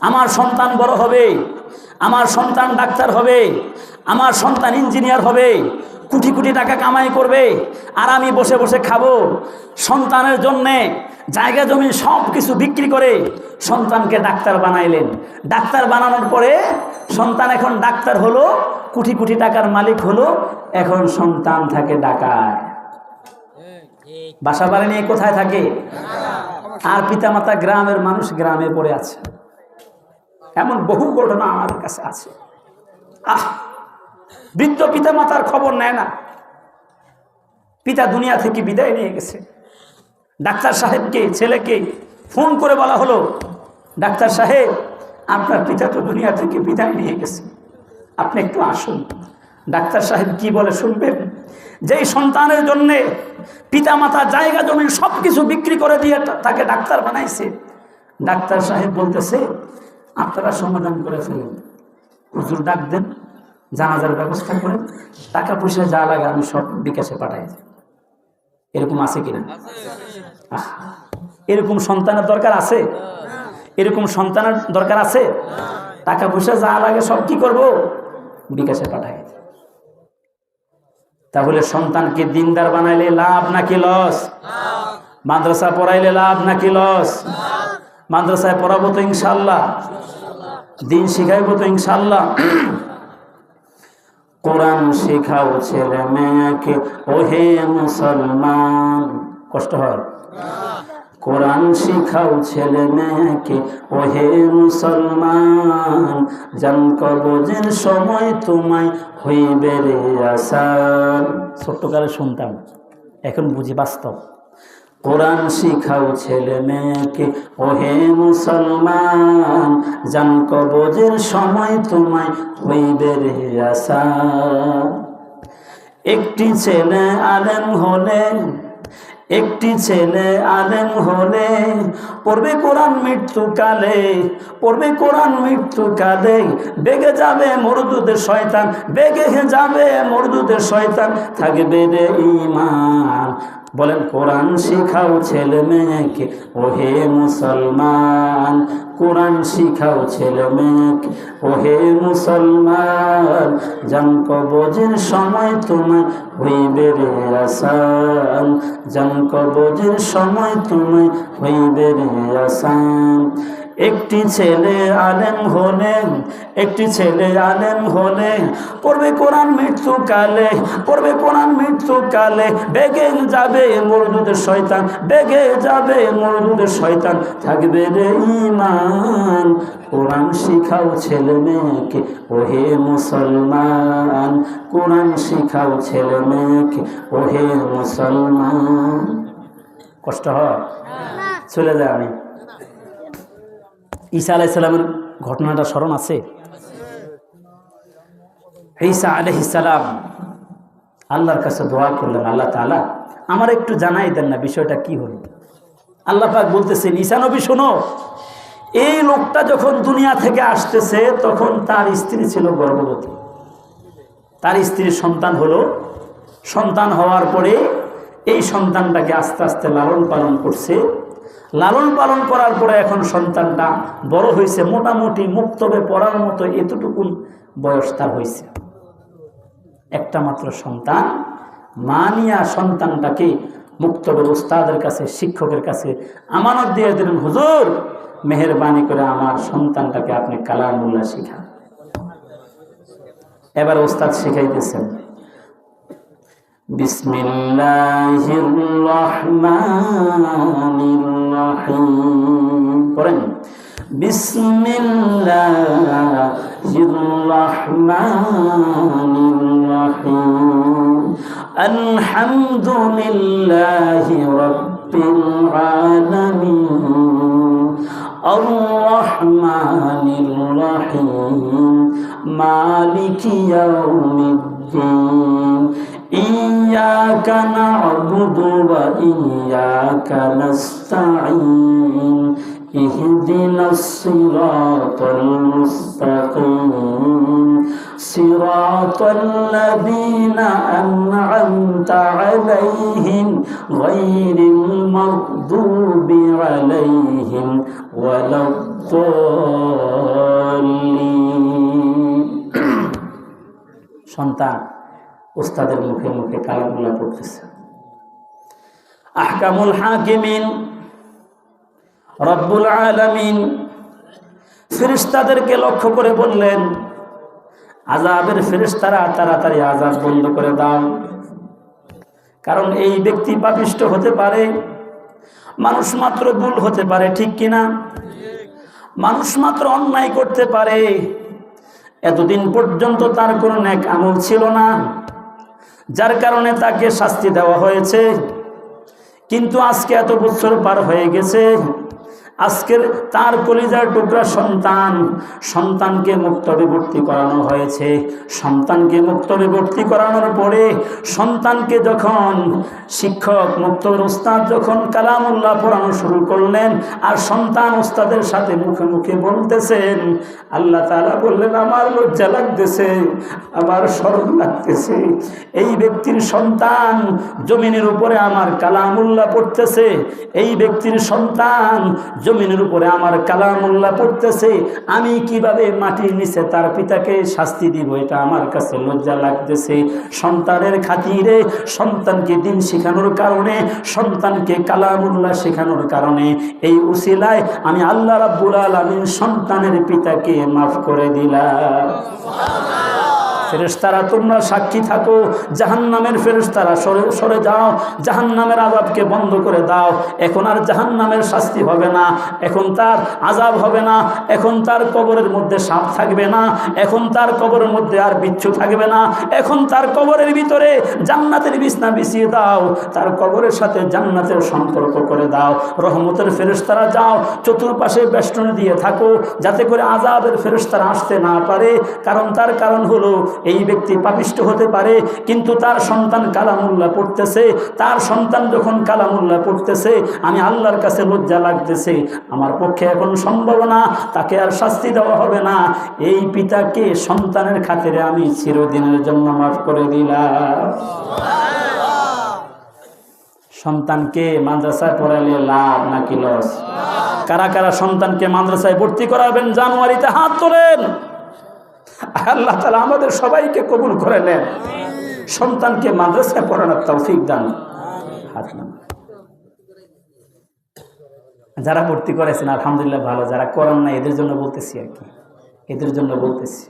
আমার সন্তান বড় হবে, আমার সন্তান ডাক্তার হবে, আমার সন্তান ইঞ্জিনিয়ার হবে, কোটি কোটি টাকা কামাই করবে, আর আমি বসে বসে খাবো। সন্তানের জন্যে জায়গা জমি সব কিছু বিক্রি করে সন্তানকে ডাক্তার বানাইলেন। ডাক্তার বানানোর পরে সন্তান এখন ডাক্তার হলো, কোটি কোটি টাকার মালিক হলো, এখন সন্তান থাকে ঢাকায়। বাসা বাড়ি নিয়ে কোথায় থাকে? আর পিতামাতা গ্রামের মানুষ গ্রামে পড়ে আছে। এমন বহু ঘটনা আমার কাছে আছে। বৃদ্ধ পিতামাতার খবর নেয় না। পিতা দুনিয়া থেকে বিদায় নিয়ে গেছে। ডাক্তার সাহেবকে, ছেলেকে ফোন করে বলা হলো, ডাক্তার সাহেব, আপনার পিতা তো দুনিয়া থেকে বিদায় নিয়ে গেছে, আপনি একটু আসুন। ডাক্তার সাহেব কি বলে শুনবেন? যেই সন্তানের জন্যে পিতামাতা জায়গা জমি সব কিছু বিক্রি করে দিয়ে তাকে ডাক্তার বানাইছে, ডাক্তার সাহেব বলতেছে, আপনারা সমাধান করে ফেলেন, হুজুর ডাক দেন, জানাজার ব্যবস্থা করেন, টাকা পয়সা যা লাগে আমি সব বিকাশে পাঠাই। এরকম আছে কিনা? এরকম সন্তানের দরকার আছে? এরকম সন্তানের দরকার আছে? টাকা পয়সা যা লাগে সব কি করব? বিকাশে পাঠাই। তাহলে সন্তানকে দিনদার বানাইলে লাভ নাকি লস? মাদ্রাসা পড়াইলে লাভ নাকি লস? মাদ্রাসায় পড়াবো তো ইনশাআল্লাহ, দিন শিখাইবো তো ইনশাআল্লাহ। কোরআন শেখাও ছেলে মেয়েকে, ওহে মুসলমান। কষ্ট হয়? কোরআন শিখাও ছেলে মেয়েকে, ওহে মুসলমান, জান কবজের সময় তোমায় হইবে রে আসান। ছোট্টকালে শুনতাম, এখন বুঝি বাস্তব। কোরআন শিখাও ছেলে মেয়েকে, ওহে মুসলমান, জান কবজের সময় তোমায় হইবে রে আসান। একটি ছেলে আলেম হলে, একটি ছেলে আলেম হলে, পড়বে কোরআন মৃত্যুকালে, পড়বে কোরআন মৃত্যুকালে, বেগে যাবে মরদুদের শয়তান, বেগে যাবে মরদুদের শয়তান, থাকবে রে ঈমান। বলেন, কোরআন শিখাও ছেলে মেয়েকে, ওহে মুসলমান, কোরআন শিখাও ছেলে মেয়েকে, ওহে মুসলমান, জান কবজের সময় তোমায় হইবে রে আসান, জান কবজের সময় তোমায় হইবে রে আসান। একটি ছেলে আলেম হলে, একটি ছেলে আলেম হলে, পড়বে কোরআন মৃত্যুকালে, পড়বে কোরআন মৃত্যুকালে, বেগে যাবে মরদুদের শয়তান, বেগে যাবে মরদুদের শয়তান, থাকবে রে ঈমান। কোরআন শিখাও ছেলে মেয়েকে, ওহে মুসলমান, কোরআন শিখাও ছেলে মেয়েকে, ওহে মুসলমান। কষ্ট হয়? চলে যায়। আমি ঈসা আলাইহিস সালামের ঘটনাটা স্মরণ আছে? ঈসা আলাইহিস সালাম আল্লাহর কাছে দোয়া করলেন, আল্লাহ তাআলা আমার একটু জানাই দেন না বিষয়টা কি হলো। আল্লাহ পাক বলতেছেন, ঈসা নবী শোনো, এই লোকটা যখন দুনিয়া থেকে আসতেছে তখন তার স্ত্রী ছিল গর্ভবতী। তার স্ত্রীর সন্তান হলো। সন্তান হওয়ার পরে এই সন্তানটাকে আস্তে আস্তে লালন পালন করছে। লালন পালন করার পরে এখন সন্তানটা বড় হয়েছে, মোটামুটি মুক্তবে পড়ার মতো এতটুকুন বয়স তার হয়েছে। একটা মাত্র সন্তান। মা নিয়া সন্তানটাকে মুক্তবের উস্তাদের কাছে, শিক্ষকের কাছে আমানত দিয়ে দিলেন, হুজুর মেহেরবানি করে আমার সন্তানটাকে আপনি কালামুল্লাহ শিখান। এবার উস্তাদ শিখাইতেছেন, বিসমিল্লাহির রহমানির রহিম পড়েন, বিসমিল্লাহির রহমানির রহিম আলহামদুলিল্লাহি রাব্বিল আলামিন আর রহমানির রহিম মালিকি ইয়াউমিদ্দিন ইয়্যাকা না'বুদু ওয়া ইয়্যাকা নাস্তাঈন ইহদিনাস সিরাতাল মুস্তাকিম সিরাতাল লাযীনা আন'আমতা আলাইহিম গায়রিল মাগদুবি আলাইহিম ওয়ালাদ-দাল্লিন। সন্তান উস্তাদের মুখে মুখে কালামুল্লাহ পড়তেছে। আহকামুল হাকিমিন রব্বুল আলামিন ফেরেশতাদেরকে লক্ষ্য করে বললেন, আযাবের ফেরেশতারা তাড়াতাড়ি আযাব বন্ধ করে দাও, কারণ এই ব্যক্তি পাপিষ্ঠ হতে পারে, মানুষ মাত্র ভুল হতে পারে, ঠিক কিনা? মানুষ মাত্র অন্যায় করতে পারে। এতদিন পর্যন্ত তার কোনো নেক আমল ছিল না, যার কারণে তাকে শাস্তি দেওয়া হয়েছে। কিন্তু আজকে এত বছর পার হয়ে গেছে, আজকের তার কলিজার টুকরা সন্তানকে মুক্তবে ভর্তি করানো হয়েছে। সন্তানকে মুক্তবে ভর্তি করানোর পরে সন্তানকে যখন শিক্ষক মুক্তবের উস্তাদ যখন কালামুল্লাহ পড়ানো শুরু করলেন, আর সন্তান উস্তাদের সাথে মুখে মুখে বলতেছেন, আল্লাহ তাআলা বললেন, আমার লজ্জা লাগতেছে, আমার শরম লাগতেছে, এই ব্যক্তির সন্তান জমিনের উপরে আমার কালামুল্লাহ পড়তেছে, এই ব্যক্তির সন্তান জমিনের উপরে আমার কালামুল্লাহ পড়তেছে, আমি কিভাবে মাটির নিচে তার পিতাকে শাস্তি দিব, এটা আমার কাছে লজ্জা লাগতেছে। সন্তানের খাতিরে, সন্তানকে দিন শেখানোর কারণে, সন্তানকে কালামুল্লাহ শেখানোর কারণে, এই উসিলায় আমি আল্লাহ রাব্বুল আলামিন সন্তানের পিতাকে মাফ করে দিলাম। ফেরেশতারা তোমরা সাক্ষী থাকো, জাহান্নামের ফেরেশতারা সরে যাও, জাহান্নামের আযাবকে বন্ধ করে দাও। এখন আর জাহান্নামের শাস্তি হবে না, এখন তার আযাব হবে না, এখন তার কবরের মধ্যে সাপ থাকবে না, এখন তার কবরের মধ্যে আর বিচ্ছু থাকবে না, এখন তার কবরের ভিতরে জান্নাতের বিছনা বিছিয়ে দাও, তার কবরের সাথে জান্নাতের সম্পর্ক করে দাও। রহমতের ফেরেশতারা যাও, চতুর্পাশে বেষ্টনী দিয়ে থাকো, যাতে করে আযাবের ফেরেশতারা আসতে না পারে। তার কারণ হলো এই ব্যক্তি পাপিষ্ঠ হতে পারে, কিন্তু তার সন্তান কালামুল্লাহ পড়তেছে। তার সন্তান যখন কালামুল্লাহ পড়তেছে, আমি আল্লাহর কাছে লজ্জা লাগতেছে, আমার পক্ষে এখন সম্ভব না, তাকে আর শাস্তি দেওয়া হবে না। এই পিতাকে সন্তানের খাতিরে আমি চিরদিনের জন্য মাফ করে দিলাম। সন্তানকে মাদ্রাসায় পড়ালে লাভ নাকি লস? কারা কারা সন্তানকে মাদ্রাসায় ভর্তি করাবেন জানুয়ারিতে হাত তোলেন। আল্লাহ তাআলা আমাদের সবাইকে কবুল করে নেন, সন্তানকে মাদ্রাসায় পড়ানোর তৌফিক দান। হাত নামান। যারা ভর্তি করেছেন আলহামদুলিল্লাহ ভালো, যারা করেন না এদের জন্য বলতেছি আর কি, এদের জন্য বলতেছি।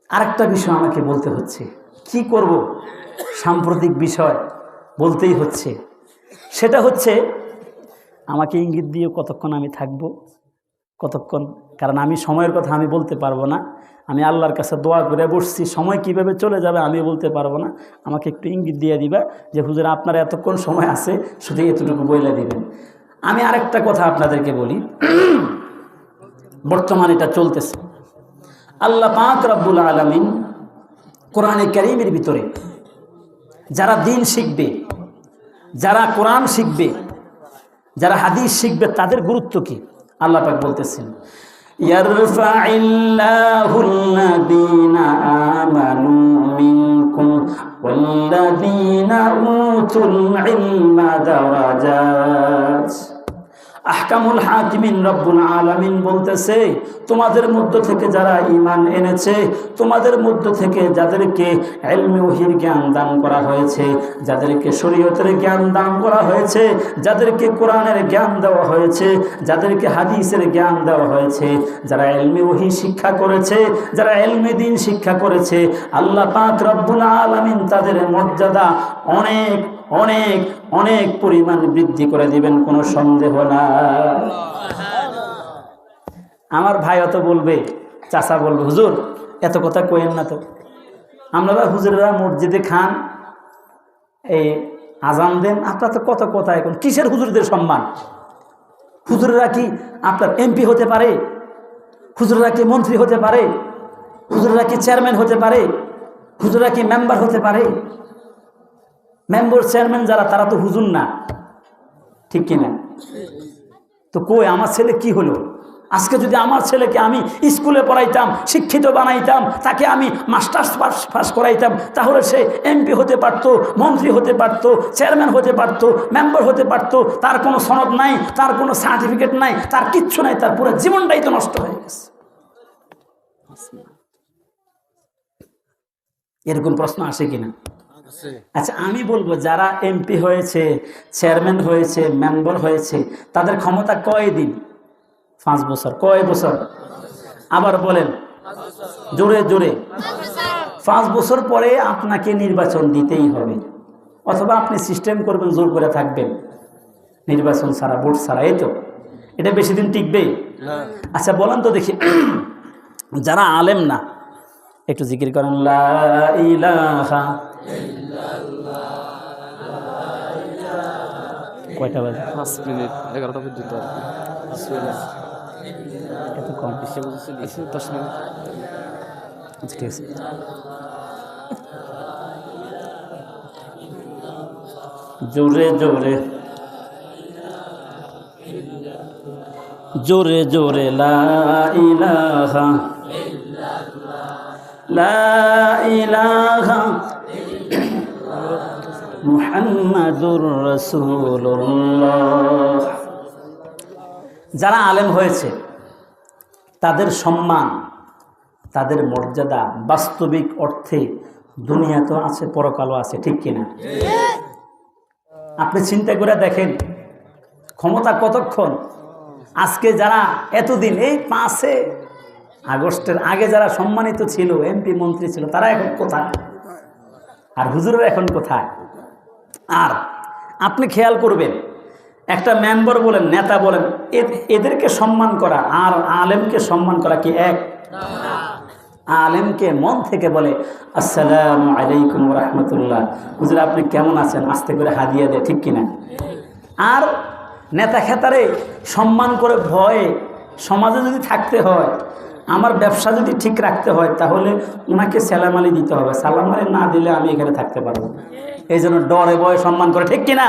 আরেকটা বিষয় আমাকে বলতে হচ্ছে, কি করব, সাম্প্রতিক বিষয় বলতেই হচ্ছে। সেটা হচ্ছে, আমাকে ইঙ্গিত দিয়ে কতক্ষণ আমি থাকবো, কতক্ষণ, কারণ আমি সময়ের কথা আমি বলতে পারবো না। আমি আল্লাহর কাছে দোয়া করে বসছি, সময় কিভাবে চলে যাবে আমি বলতে পারবো না। আমাকে একটু ইঙ্গিত দিয়ে দিবা যে হুজুর আপনার এতক্ষণ সময় আছে, শুধু এতটুকু বলে দিবেন। আমি আরেকটা কথা আপনাদেরকে বলি, বর্তমানে এটা চলতেছে। আল্লাহ পাক রব্বুল আলামিন কোরআনে কারীমের ভিতরে যারা দিন শিখবে, যারা কোরআন শিখবে, যারা হাদিস শিখবে, তাদের গুরুত্ব কি আল্লাহ পাক বলতেছেন, ইয়ারফাইল্লাহুল্লাযীনা আমানু মিনকুম ওয়াল্লাযীনা উতুল ইলমা দারাজাত। আহকামুল হাকিমিন রব্বুল আলামিন বলতেছে, তোমাদের মধ্য থেকে যারা ঈমান এনেছে, তোমাদের মধ্য থেকে যাদেরকে ইলমে ওহীর জ্ঞান দান করা হয়েছে, যাদেরকে শরীয়তের জ্ঞান দান করা হয়েছে, যাদেরকে কোরআনের জ্ঞান দেওয়া হয়েছে, যাদেরকে হাদিসের জ্ঞান দেওয়া হয়েছে, যারা ইলমে ওহী শিক্ষা করেছে, যারা ইলমে দ্বীন শিক্ষা করেছে, আল্লাহ পাক রব্বুল আলামিন তাদের মর্যাদা অনেক অনেক অনেক পরিমাণ বৃদ্ধি করে দিবেন, কোনো সন্দেহ না। আমার ভাই অত বলবে, চাচা বলবে, হুজুর এত কথা কইেন না তো। আমরা হুজুরেরা মসজিদে খান, এই আজান দেন, আপনার তো কত কথা। এখন কিসের হুজুরদের সম্মান? হুজুরেরা কি আপনার এমপি হতে পারে? হুজুরেরা কি মন্ত্রী হতে পারে? হুজুরেরা কি চেয়ারম্যান হতে পারে? হুজুরেরা কি মেম্বার হতে পারে? মেম্বার চেয়ারম্যান যারা, তারা তো হুজুর না, ঠিক কিনা? তো কই আমার ছেলে কি হলো? আজকে যদি আমার ছেলেকে আমি স্কুলে পড়াইতাম, শিক্ষিত বানাইতাম, তাকে আমি মাস্টার্স পাস করাইতাম, তাহলে সে এমপি হতে পারতো, মন্ত্রী হতে পারতো, চেয়ারম্যান হতে পারতো, মেম্বার হতে পারতো। তার কোনো সনদ নাই, তার কোনো সার্টিফিকেট নাই, তার কিচ্ছু নাই, তার পুরো জীবনটাই তো নষ্ট হয়ে গেছে। এরকম প্রশ্ন আসে কিনা? আচ্ছা, আমি বলবো যারা এমপি হয়েছে, চেয়ারম্যান হয়েছে, মেম্বার হয়েছে, তাদের ক্ষমতা কয় দিন? 5 বছর। কয় বছর? আবার বলেন জোরে জোরে। 5 বছর পরে আপনাকে নির্বাচন দিতেই হবে, অথবা আপনি সিস্টেম করবেন, জোর করে থাকবেন নির্বাচন ছাড়া, ভোট ছাড়া। এই তো, এটা বেশি দিন টিকবে? আচ্ছা বলেন তো দেখি, যারা আলেম না, একটু জিকির করেন, লা ইলাহা কয়টা বাজে? 5 মিনিট, 11টা পর্যন্ত। এত কম? 10 মিনিট। আচ্ছা ঠিক আছে। জোরে জোরে জোরে জোরে, লা ইলাহা লা ইলাহা মুহাম্মাদুর রাসূলুল্লাহ। যারা আলেম হয়েছে তাদের সম্মান, তাদের মর্যাদা বাস্তবিক অর্থে দুনিয়াতেও আছে, পরকালও আছে, ঠিক কিনা? আপনি চিন্তা করে দেখেন, ক্ষমতা কতক্ষণ? আজকে যারা এতদিন, এই 5 আগস্টের আগে যারা সম্মানিত ছিল, এমপি মন্ত্রী ছিল, তারা এখন কোথায়? আর হুজুরের এখন কোথায়? আর আপনি খেয়াল করবেন, একটা মেম্বার বলেন, নেতা বলেন, এদেরকে সম্মান করা আর আলেমকে সম্মান করা কি এক? আলেমকে মন থেকে বলে আসসালামু আলাইকুম ওয়া রাহমাতুল্লাহ, হুজুর আপনি কেমন আছেন, আস্তে করে হাদিয়া দেয়, ঠিক কিনা? আর নেতা খেতারে সম্মান করে ভয়ে সমাজে যদি থাকতে হয়, আমার ব্যবসা যদি ঠিক রাখতে হয়, তাহলে ওনাকে সালাম আলী দিতে হবে। সালাম আলী না দিলে আমি এখানে থাকতে পারবো না। এই জন্য ডরে ভয়ে সম্মান করে, ঠিক কিনা?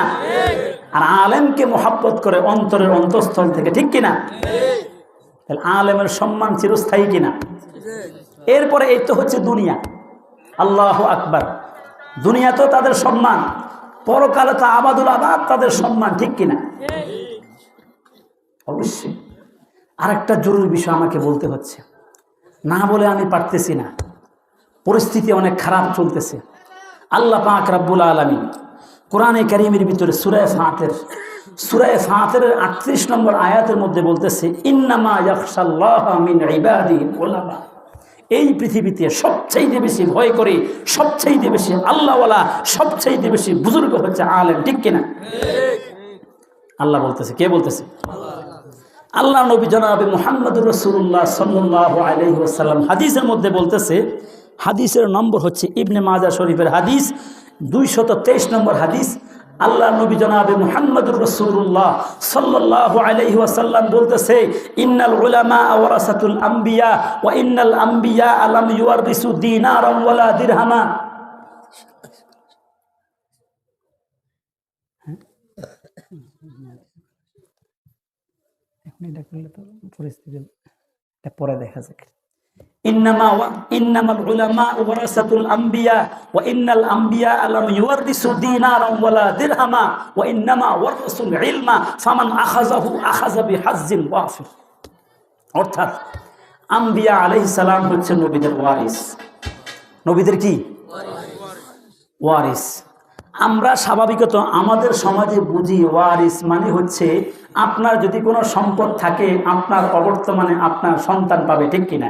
আর আলেমকে মোহাব্বত করে অন্তরের অন্তঃস্থল থেকে, ঠিক কিনা? তাহলে আলেমের সম্মান চিরস্থায়ী কিনা? এরপরে এই তো হচ্ছে দুনিয়া। আল্লাহু আকবার। দুনিয়া তো তাদের সম্মান, পরকালে তো আবাদুল আবাদ তাদের সম্মান, ঠিক কিনা? অবশ্যই। আরেকটা জরুরি বিষয় আমাকে বলতে হচ্ছে, না বলে আমি পারতেছি না, পরিস্থিতি অনেক খারাপ চলতেছে। আল্লাহ পাক রব্বুল আলামিন কোরআনে কারীমের ভিতরে সূরা ফাতির 38 নম্বর আয়াতের মধ্যে বলতেছে, ইন্নামা ইয়াখশাল্লাহা মিন ইবাদিহিল উলামা। এই পৃথিবীতে সবচেয়ে বেশি ভয় করে, সবচেয়ে বেশি আল্লাহওয়ালা, সবচেয়ে বেশি বুজুর্গ হচ্ছে আলেম, ঠিক কিনা? আল্লাহ বলতেছে। কে বলতেছে? আল্লাহ নবী জনাবে মুহাম্মদুর রাসূলুল্লাহ সাল্লাল্লাহু আলাইহি ওয়াসাল্লাম হাদিসের মধ্যে বলতেছে, হাদিসের নম্বর হচ্ছে ইবনে মাজাহ শরীফের হাদিস 223 নম্বর হাদিস। আল্লাহ নবী জনাবে মুহাম্মদুর রাসূলুল্লাহ সাল্লাল্লাহু আলাইহি ওয়াসাল্লাম বলতেছে, ইন্নাল উলামা ওয়ারাসাতুল আম্বিয়া ওয়া ইন্নাল আম্বিয়া লাম ইউওয়ারিসু দিনারান ওয়ালা দিরহামা। এটা করলে তো পরিস্থিতি পরে দেখা যাবে। ইন্নামাল উলামা ওয়ারাসাতুল আম্বিয়া ওয়া ইন্নাল আম্বিয়া লাম ইউওয়ারিসু দিনারান ওয়ালা দিরহামা ওয়া ইন্নামা ওয়ারাসুল ইলমা ফামান আখাযাহু আখাযা বিহাজ্জিন ওয়াফির। অর্থাৎ আম্বিয়া আলাইহিস সালাম হচ্ছে নবীদের ওয়ারিস। নবীদের কি ওয়ারিস? আমরা স্বাভাবিকত আমাদের সমাজে বুঝি ওয়ারিস মানে হচ্ছে আপনার যদি কোনো সম্পদ থাকে আপনার অবর্তমানে আপনার সন্তান পাবে, ঠিক কিনা?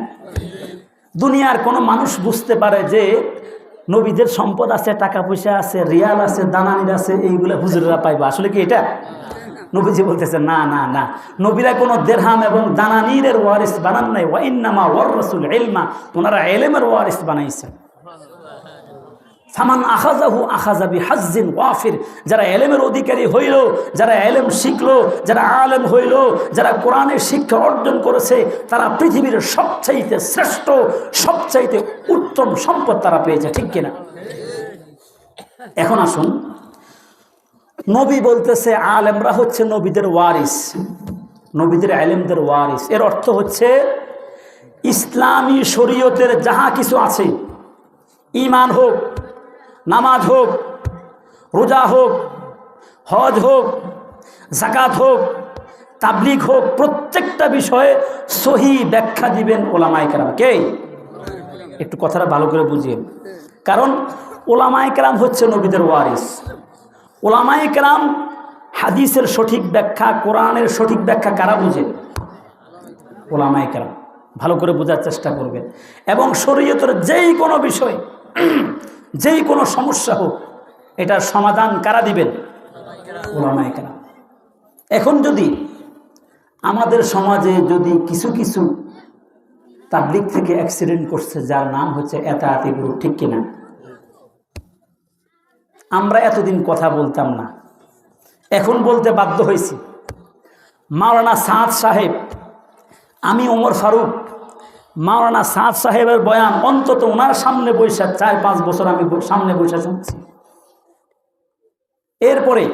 দুনিয়ার কোনো মানুষ বুঝতে পারে যে নবীদের সম্পদ আছে, টাকা পয়সা আছে, রিয়াল আছে, দানানির আছে, এইগুলো হুজুররা পাইবে। আসলে কি এটা? নবীজি বলতেছে না না না, নবীরা কোনো দেরহাম এবং দানানিরের ওয়ারিস বানান নাই। ওয়া ইন্নামা ওয়ারাসুল ইলমা, ওনারা ইলমের ওয়ারিস বানাইছেন। ফামান আখাযাহু আখাযা বিহাজ্জিন ওয়াফির, যারা ইলমের অধিকারী হইল, যারা ইলম শিখলো, যারা আলেম হইল, যারা কোরআনের শিক্ষা অর্জন করেছে, তারা পৃথিবীর সবচাইতে শ্রেষ্ঠ, সবচাইতে উত্তম সম্পদ তারা পেয়েছে, ঠিক কিনা? এখন আসুন, নবী বলতেছে আলেমরা হচ্ছে নবীদের ওয়ারিস, নবীদের ইলমদের ওয়ারিস। এর অর্থ হচ্ছে ইসলামী শরীয়তের যাহা কিছু আছে, ঈমান হোক, নামাজ হোক, রোজা হোক, হজ হোক, যাকাত হোক, তাবলীগ হোক, প্রত্যেকটা বিষয়ে সহি ব্যাখ্যা দিবেন ওলামায়ে কেরাম। কে? একটু কথাটা ভালো করে বুঝিয়ে, কারণ ওলামায়ে কেরাম হচ্ছে নবীদের ওয়ারিস। ওলামায়ে কেরাম হাদিসের সঠিক ব্যাখ্যা, কোরআনের সঠিক ব্যাখ্যা কারা বুঝে? ওলামায়ে কেরাম। ভালো করে বোঝার চেষ্টা করবেন। এবং শরীয়তের যেই কোনো বিষয়, যেই কোনো সমস্যা হোক, এটার সমাধান কারা দিবেন? ওলামায়ে কেরাম। এখন যদি আমাদের সমাজে যদি কিছু কিছু তাবলীগ থেকে অ্যাক্সিডেন্ট করছে, যার নাম হচ্ছে এতাআতি গ্রুপ, ঠিক কিনা? আমরা এতদিন কথা বলতাম না, এখন বলতে বাধ্য হয়েছি। মাওলানা সাদ সাহেব, আমি ওমর ফারুক, মাওলানা সাদ সাহেবের বয়ান অন্তত ওনার সামনে বৈশা 4-5 বছর আমি সামনে বৈশা শুনছি। এরপরে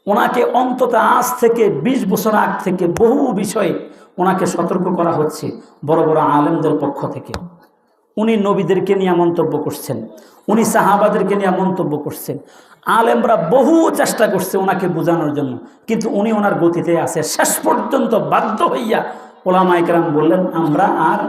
ওনাকে অন্তত আজ থেকে 20 বছর আগ থেকে বহু বিষয়ে ওনাকে সতর্ক করা হচ্ছে বড় বড় আলেমদের পক্ষ থেকে। উনি নবীদেরকে নিয়ে মন্তব্য করছেন, উনি সাহাবাদেরকে নিয়ে মন্তব্য করছেন। আলেমরা বহু চেষ্টা করছে ওনাকে বোঝানোর জন্য, কিন্তু উনি ওনার গতিতে আছে। শেষ পর্যন্ত বাধ্য হইয়া ওলামায়ে কেরাম বললেন, আমরা আর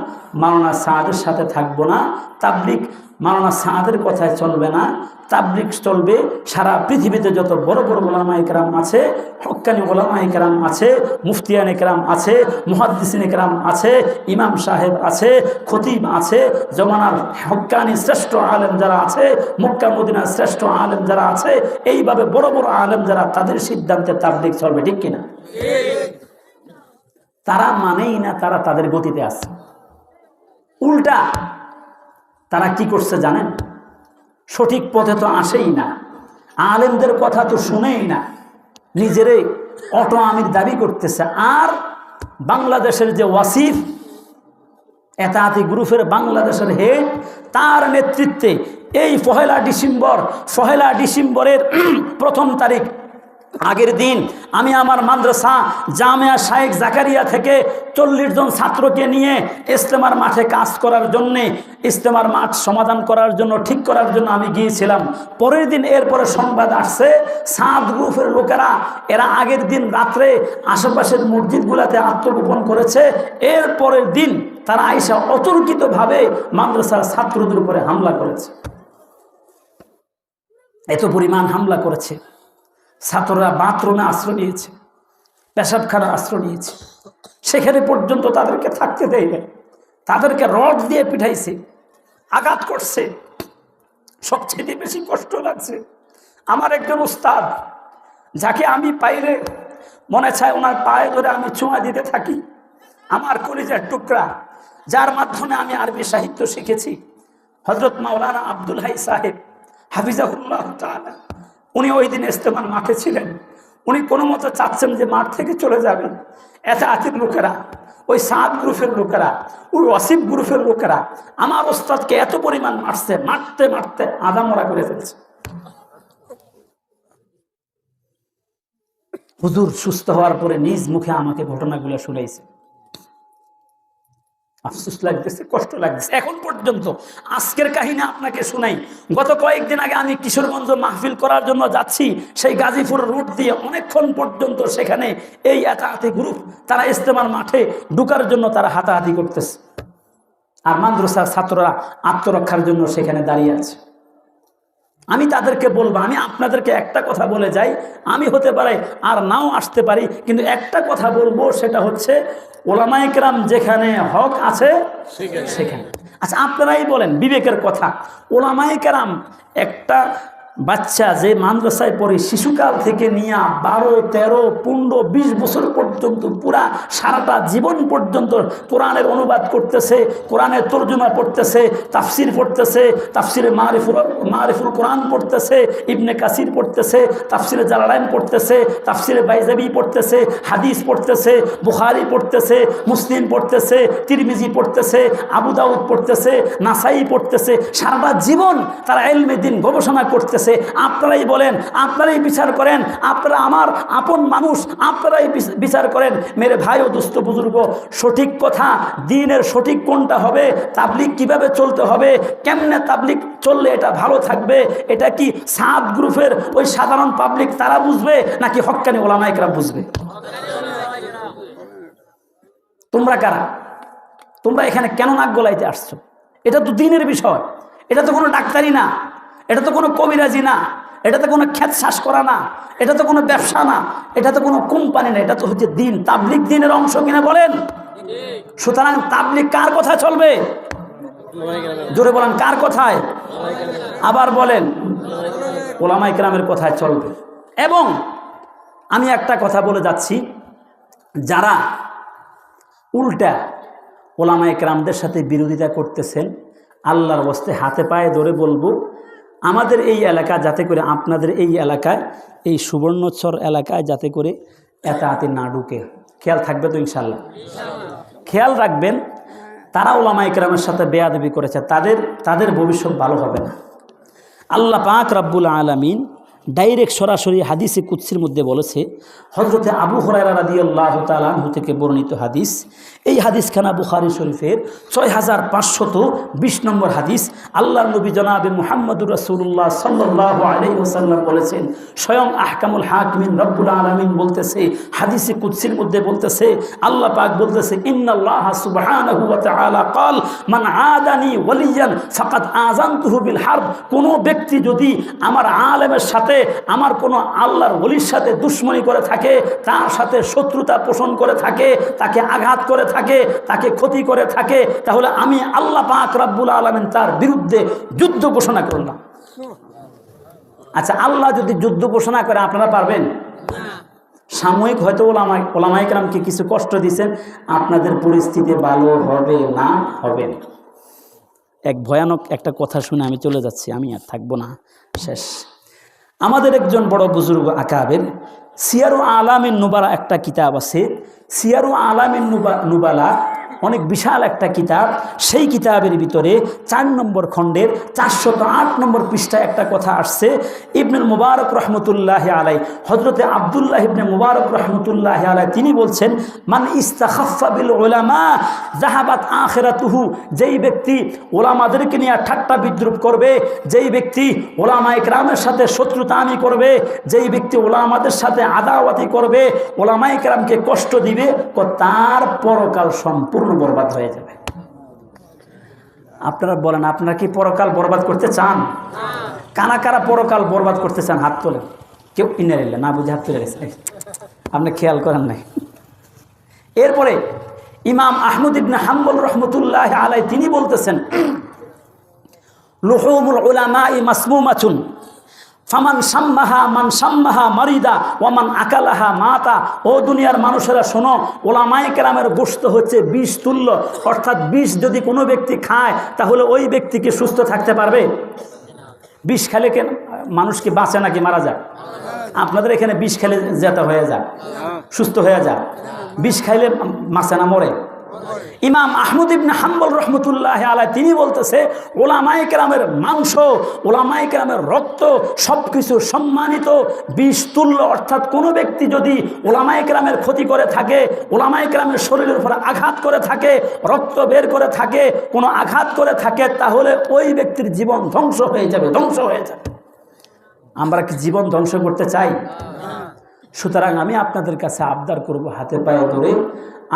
মাওলানা সাদের সাথে থাকবো না। তাবলীগ মাওলানা সাদের কথায় চলবে না, তাবলীগ চলবে সারা পৃথিবীতে যত বড় বড় ওলামায়ে কেরাম আছে, হক্কানি ওলামায়ে কেরাম আছে, মুফতিয়ানে কেরাম আছে, মুহাদ্দিসিনে কেরাম আছে, ইমাম সাহেব আছে, খতিব আছে, জমানার হক্কানি শ্রেষ্ঠ আলেম যারা আছে, মক্কা মদিনার শ্রেষ্ঠ আলেম যারা আছে, এইভাবে বড় বড় আলেম যারা, তাদের সিদ্ধান্তে তাবলীগ চলবে, ঠিক কিনা? তারা মানেই না, তারা তাদের গতিতে আছে। উল্টা তারা কি করছে জানেন? সঠিক পথে তো আসেই না, আলেমদের কথা তো শুনেই না, নিজেরে অটো আমির দাবি করতেছে। আর বাংলাদেশের যে ওয়াসিফ, এতাআতি গ্রুপের বাংলাদেশের হেড, তার নেতৃত্বে এই 1 ডিসেম্বরের 1ম তারিখ আগের দিন আমি আমার মাদ্রাসা জামিয়া শাইখ জাকারিয়া থেকে 40 জন ছাত্রকে নিয়ে ইজতেমার মাঠে কাজ করার জন্যে, ইজতেমার মাঠ সমাধান করার জন্য, ঠিক করার জন্য আমি গিয়েছিলাম। পরের দিন এরপরে সংবাদ আসছে সাদ গ্রুপের লোকেরা, এরা আগের দিন রাত্রে আশেপাশের মসজিদগুলোতে আত্মগোপন করেছে। এর পরের দিন তারা আইসা অতর্কিতভাবে মাদ্রাসার ছাত্রদের উপরে হামলা করেছে। এত পরিমাণ হামলা করেছে, ছাত্ররা বাথরুমে আশ্রয় নিয়েছে, পেশাবখানার আশ্রয় নিয়েছে, সেখানে পর্যন্ত তাদেরকে থাকতে দেয় না, তাদেরকে রড দিয়ে পিঠাইছে, আঘাত করছে। সবচেয়ে বেশি কষ্ট লাগছে আমার একজন উস্তাদ, যাকে আমি পাইলে মনে চায় ওনার পায়ে ধরে আমি চুমা দিতে থাকি। আমার কলিজার টুকরা, যার মাধ্যমে আমি আরবি সাহিত্য শিখেছি, হযরত মাওলানা আব্দুল হাই সাহেব হাফিজাহুল্লাহ তাআলা, উনি ওই দিন ইজতেমার মাঠে ছিলেন। উনি কোনো মতো চাচ্ছেন যে মাঠ থেকে চলে যাবেন। এতে আতির লোকেরা, ওই সাদ গ্রুপের লোকেরা, ওই ওয়াসিফ গ্রুপের লোকেরা আমার ওস্তাদকে এত পরিমাণ মারছে, মারতে মারতে আধামরা করে ফেলছে। হুজুর সুস্থ হওয়ার পরে নিজ মুখে আমাকে ঘটনাগুলো শুনাইছে। আফসোস লাগতেছে, কষ্ট লাগতেছে এখন পর্যন্ত। আজকের কাহিনী আপনাকে শুনাই। গত কয়েকদিন আগে আমি কিশোরগঞ্জ মাহফিল করার জন্য যাচ্ছি, সেই গাজীপুর রুট দিয়ে অনেকক্ষণ পর্যন্ত সেখানে এই এতাহাতি গ্রুপ তারা ইজতেমার মাঠে ঢুকার জন্য তারা হাতাহাতি করতেছে, আর মাদ্রাসার ছাত্ররা আত্মরক্ষার জন্য সেখানে দাঁড়িয়ে আছে। আমি তাদেরকে বলবো, আমি আপনাদেরকে একটা কথা বলে যাই, আমি হতে পারে আর নাও আসতে পারি, কিন্তু একটা কথা বলবো, সেটা হচ্ছে ওলামায়ে কেরাম যেখানে হক আছে সেখানে। আচ্ছা আপনারাই বলেন, বিবেকের কথা, ওলামায়ে কেরাম একটা বাচ্চা যে মাদ্রাসায় পড়ে শিশুকাল থেকে নিয়ে 12, 13, 15, 20 বছর পর্যন্ত পুরা সারাটা জীবন পর্যন্ত কোরআনের অনুবাদ করতেছে, কোরআনের তর্জমা পড়তেছে, তাফসির পড়তেছে, তাফসিরে মারিফুল কোরআন পড়তেছে, ইবনে কাসির পড়তেছে, তাফসিরে জালালাইন পড়তেছে, তাফসিরে বাইজাবি পড়তেছে, হাদিস পড়তেছে, বুখারী পড়তেছে, মুসলিম পড়তেছে, তিরমিজি পড়তেছে, আবু দাউদ পড়তেছে, নাসাই পড়তেছে, সারাটা জীবন তারা ইলমে দ্বীন গবেষণা করতেছে। আপনারাই বলেন, আপনারাই বিচার করেন, আপনারা আমার আপন মানুষ, আপনারাই বিচার করেন। মেরে ভাই ও দুস্থ বুজুর্গ, সঠিক কথা, দ্বীনের সঠিক কোনটা হবে, তাবলীগ কিভাবে চলতে হবে, কেমনে তাবলীগ চললে এটা ভালো থাকবে, এটা কি সাদ গ্রুপের ওই সাধারণ পাবলিক তারা বুঝবে, নাকি হক্কানি ওলামায়ে কেরাম বুঝবে? তোমরা কারা? তোমরা এখানে কেন নাক গলাইতে আসছো? এটা তো দ্বীনের বিষয়, এটা তো কোনো ডাক্তারি না, এটা তো কোনো কবিরাজি না, এটা তো কোনো খ্যাত শ্বাস করা না, এটা তো কোনো ব্যবসা না, এটা তো কোনো কোম্পানি না, এটা তো হচ্ছে দ্বীন। তাবলীগ দ্বীনের অংশ কিনা বলেন? সুতরাং তাবলীগ কার কথা চলবে? জোরে বলেন, কার কথায়? আবার বলেন, ওলামায়ে কেরামের কথায় চলবে। এবং আমি একটা কথা বলে যাচ্ছি, যারা উল্টা ওলামায়ে কেরামদের সাথে বিরোধিতা করতেছেন, আল্লাহর ওয়াস্তে হাতে পায়ে ধরে বলবো, আমাদের এই এলাকা যাতে করে, আপনাদের এই এলাকায়, এই সুবর্ণচর এলাকায় যাতে করে এতাহাতি না ঢুকে, খেয়াল থাকবে তো ইনশাল্লাহ? খেয়াল রাখবেন, তারা ওলামায়ে কেরামের সাথে বেয়াদবি করেছে, তাদের ভবিষ্যৎ ভালো হবে না। আল্লাহ পাক রব্বুল আলামিন ডাইরেক্ট সরাসরি হাদিসে কুদসির মধ্যে বলেছে, হযরতে আবু হুরায়রা রাদিয়াল্লাহু তাআলা আনহু থেকে বর্ণিত হাদিস। এই হাদিসখানা বুখারী শরীফের 6520 নম্বর হাদিস। আল্লাহর নবী জনাবে মুহাম্মদুর রাসূলুল্লাহ সাল্লাল্লাহু আলাইহি ওয়াসাল্লাম বলেছেন, স্বয়ং আহকামুল হাকিমিন রব্বুল আলামিন বলতেছে, হাদিসে কুদসির মধ্যে বলতেছে, আল্লাহ পাক বলতেছে, ইন্নাল্লাহ সুবহানাহু ওয়া তাআলা ক্বাল মান আদানি ওয়ালিয়ান ফাকাদ আযানতুহু বিল হারব। কোনো ব্যক্তি যদি আমার আলেমের সাথে, আমার কোনো আল্লাহর ওলির সাথে দুশমনি করে থাকে, তার সাথে শত্রুতা পোষণ করে থাকে, তাকে আঘাত করে থাকে, তাকে ক্ষতি করে থাকে, তাহলে আমি আল্লাহ পাক রব্বুল আলামিন তার বিরুদ্ধে যুদ্ধ ঘোষণা করলাম। আচ্ছা, আল্লাহ যদি যুদ্ধ ঘোষণা করে, আপনারা পারবেন? সাময়িক হয়তো ওলামায়ে কেরামকে কিছু কষ্ট দিচ্ছেন, আপনাদের পরিস্থিতি ভালো হবে না, হবে না। এক ভয়ানক একটা কথা শুনে আমি চলে যাচ্ছি, আমি আর থাকবো না, শেষ। আমাদের একজন বড় বুজুর্গ আকাবের সিয়ারু আলামিন নুবালা একটা কিতাব আছে, সিয়ারু আলামিন নুবালা অনেক বিশাল একটা কিতাব। সেই কিতাবের ভিতরে 4 নম্বর খণ্ডের 408 নম্বর পৃষ্ঠায় একটা কথা আসছে। ইবনুল মুবারক রহমতুল্লাহ আলাই, হযরতে আব্দুল্লাহ ইবনে মুবারক রহমতুল্লাহ আলাই, তিনি বলছেন, মান ইস্তাখাফফা বিল উলামা যাহাবাত আখিরাতুহু। যেই ব্যক্তি ওলামাদেরকে নিয়ে ঠাট্টা বিদ্রুপ করবে, যেই ব্যক্তি ওলামায়ে কেরামের সাথে শত্রুতামি করবে, যেই ব্যক্তি ওলামাদের সাথে আদাওয়াতি করবে, ওলামায়ে কেরামকে কষ্ট দিবে, তার পরকাল সম্পূর্ণ বরবাদ হয়ে যাবে। আপনারা বলেন, আপনারা কি পরকাল বরবাদ করতে চান? কারা কারা পরকাল বরবাদ করতে চান? হাত তোলেন। কেউ ইনারিল্লা না বুঝে হাত তুলে গেছে, আপনি খেয়াল করেন নাই। এরপরে ইমাম আহমদ ইবনে হাম্বল রহমতুল্লাহ আলাই, তিনি বলতেছেন, লুহুমুল উলামাই মাসমুমাতুন ফামান সাম্মাহা মান সাম্মাহা মারিদা ওয়ামান আকালাহা মাতা। ও দুনিয়ার মানুষেরা শোনো, ওলামায়ে কেরামের গোশত হচ্ছে বিষ তুল্য, অর্থাৎ বিষ যদি কোনো ব্যক্তি খায় তাহলে ওই ব্যক্তি কি সুস্থ থাকতে পারবে? বিষ খেলে কেন মানুষ কি বাঁচে নাকি মারা যায়? আপনাদের এখানে বিষ খেলে যেতে হয়ে যায়, সুস্থ হয়ে যায়। বিষ খাইলে মাছে না মরে? ইমাম আহমদ ইবনে হাম্বল রহমতুল্লাহ আলাইহি তিনি বলতেছে, ওলামায়ে কেরামের মাংস, ওলামায়ে কেরামের রক্ত সবকিছু সম্মানিত, বিষ তুল্য। অর্থাৎ কোনো ব্যক্তি যদি ওলামায়ে কেরামের ক্ষতি করে থাকে, ওলামায়ে কেরামের শরীরের উপর আঘাত করে থাকে, রক্ত বের করে থাকে, কোনো আঘাত করে থাকে, তাহলে ওই ব্যক্তির জীবন ধ্বংস হয়ে যাবে, ধ্বংস হয়ে যাবে। আমরা কি জীবন ধ্বংস করতে চাই? সুতরাং আমি আপনাদের কাছে আবদার করব, হাতে পায়ে ধরে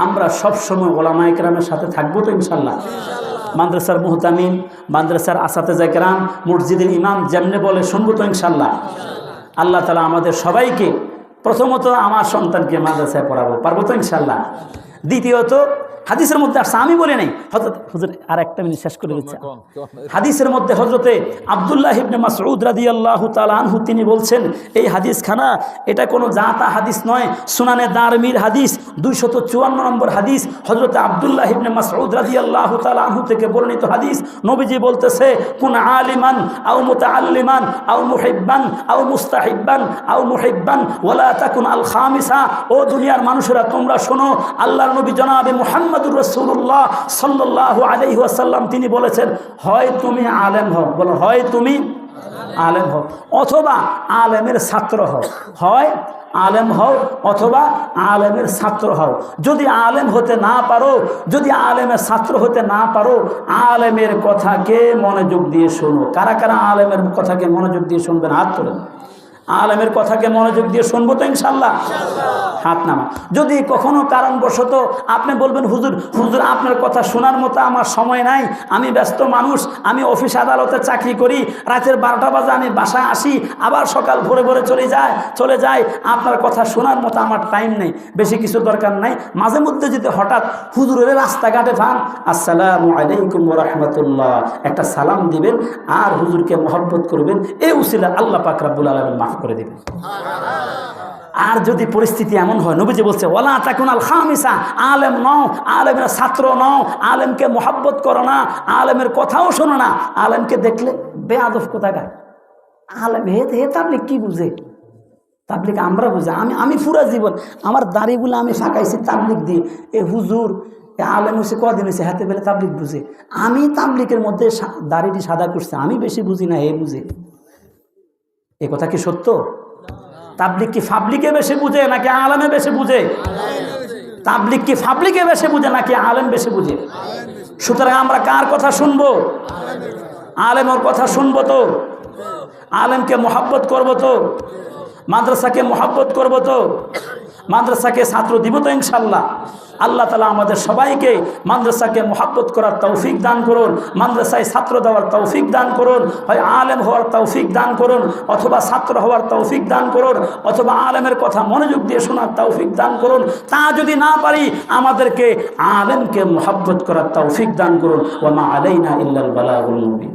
আমরা সবসময় ওলামায়ে কেরামের সাথে থাকবো তো ইনশাল্লাহ? মাদ্রাসার মুহতামিম, মাদ্রাসার আসাতেজা কেরাম, মসজিদের ইমাম যেমনি বলে শুনবো তো ইনশাল্লাহ? আল্লাহ তাআলা আমাদের সবাইকে, প্রথমত আমার সন্তানকে মাদ্রাসায় পড়াবো, পারবো তো ইনশাল্লাহ? দ্বিতীয়ত হাদিসের মধ্যে আসছে, আমি বলি নাই, হুজুর আর একটা মিনিট শেষ করে দিচ্ছি। হাদিসের মধ্যে হযরতে আব্দুল্লাহ ইবনে মাসউদ রাদিয়াল্লাহু তাআলা আনহু তিনি বলছেন, এই হাদিসখানা এটা কোনো জাতা হাদিস নয়, সুনানে দারমির হাদিস 254 নম্বর হাদিস, হযরতে আব্দুল্লাহ ইবনে মাসউদ রাদিয়াল্লাহু তাআলা আনহু থেকে বর্ণিত হাদিস। নবীজি বলতেছে, কুন আলিমান আও মুতাআল্লিমান আও মুহিব্বান আও মুস্তাহিব্বান আও মুহিব্বান ওয়ালা তাকুন আল খামিসা। ও দুনিয়ার মানুষেরা তোমরা শোনো, আল্লাহর নবী জনাবে মুহাম্মদ রাসূলুল্লাহ সাল্লাল্লাহু আলাইহি ওয়াসাল্লাম তিনি বলেছেন, হয় তুমি আলেম হও, বলো হয় তুমি আলেম হও, অথবা আলেমের ছাত্র হও। হয় আলেম হও অথবা আলেমের ছাত্র হও। যদি আলেম হতে না পারো, যদি আলেমের ছাত্র হতে না পারো, আলেমের কথাকে মনোযোগ দিয়ে শোনো। কারা কারা আলেমের কথাকে মনোযোগ দিয়ে শুনবেন? হাত তোলেন। আলেমের কথাকে মনোযোগ দিয়ে শুনবো তো ইনশাল্লাহ? হাত নামা। যদি কখনো কারণবশত আপনি বলবেন, হুজুর হুজুর আপনার কথা শোনার মতো আমার সময় নাই, আমি ব্যস্ত মানুষ, আমি অফিস আদালতে চাকরি করি, রাতের 12টা বাজে আমি বাসায় আসি, আবার সকাল ভোরে ভোরে চলে যাই, আপনার কথা শোনার মতো আমার টাইম নেই, বেশি কিছু দরকার নাই। মাঝে মধ্যে যদি হঠাৎ হুজুরের রাস্তাঘাটে পান, আসসালামু আলাইকুম ওয়া রাহমাতুল্লাহ, একটা সালাম দিবেন আর হুজুরকে মহব্বত করবেন, এই উসিলা আল্লাহ পাক রব্বুল আলামিন মাফ করে দিবেন। আর যদি পরিস্থিতি এমন হয়, নবীজি বলছে, ওয়ালা তাকুন আল খামিসা, আলেম নও, আলেমের ছাত্র নও, আলেমকে মহব্বত করো না, আলেমের কথাও শোনো না। আলেমকে দেখলে বেয়াদব কোথাকার আলেম, হে তাবলিগ কি বুঝে? তাবলিগ আমরা বুঝে। আমি পুরা জীবন আমার দাড়িগুলো আমি ফাঁকাইছি তাবলিগ দিয়ে। এ হুজুর আলেম হচ্ছে কদিন হয়েছে, হাতে বেলে তাবলিগ বুঝে। আমি তাবলিগের মধ্যে দাড়িটি সাদা করছে, আমি বেশি বুঝি না, হে বুঝে। এ কথা কি সত্য? তাবলিগ কি ফাবলিকে বেশি বুঝে নাকি আলেমে বেশি বুঝে? তাবলিগ কি ফাবলিকে বেশি বুঝে নাকি আলেম বেশি বুঝে? সুতরাং আমরা কার কথা শুনবো? আলেমের কথা শুনবো তো, আলেমকে মহব্বত করবো তো, মাদ্রাসাকে মহব্বত করবো তো, মাদ্রাসাকে ছাত্র দিব তো ইনশাল্লাহ? আল্লাহ তাআলা আমাদের সবাইকে মাদ্রাসাকে মহব্বত করার তৌফিক দান করুন, মাদ্রাসায় ছাত্র দেওয়ার তৌফিক দান করুন, হয় আলেম হওয়ার তৌফিক দান করুন, অথবা ছাত্র হওয়ার তৌফিক দান করুন, অথবা আলেমের কথা মনোযোগ দিয়ে শোনার তৌফিক দান করুন। তা যদি না পারি, আমাদেরকে আলেমকে মহব্বত করার তৌফিক দান করুন। ওয়া মা আলাইনা ইল্লাল বালাগুল মুবিন।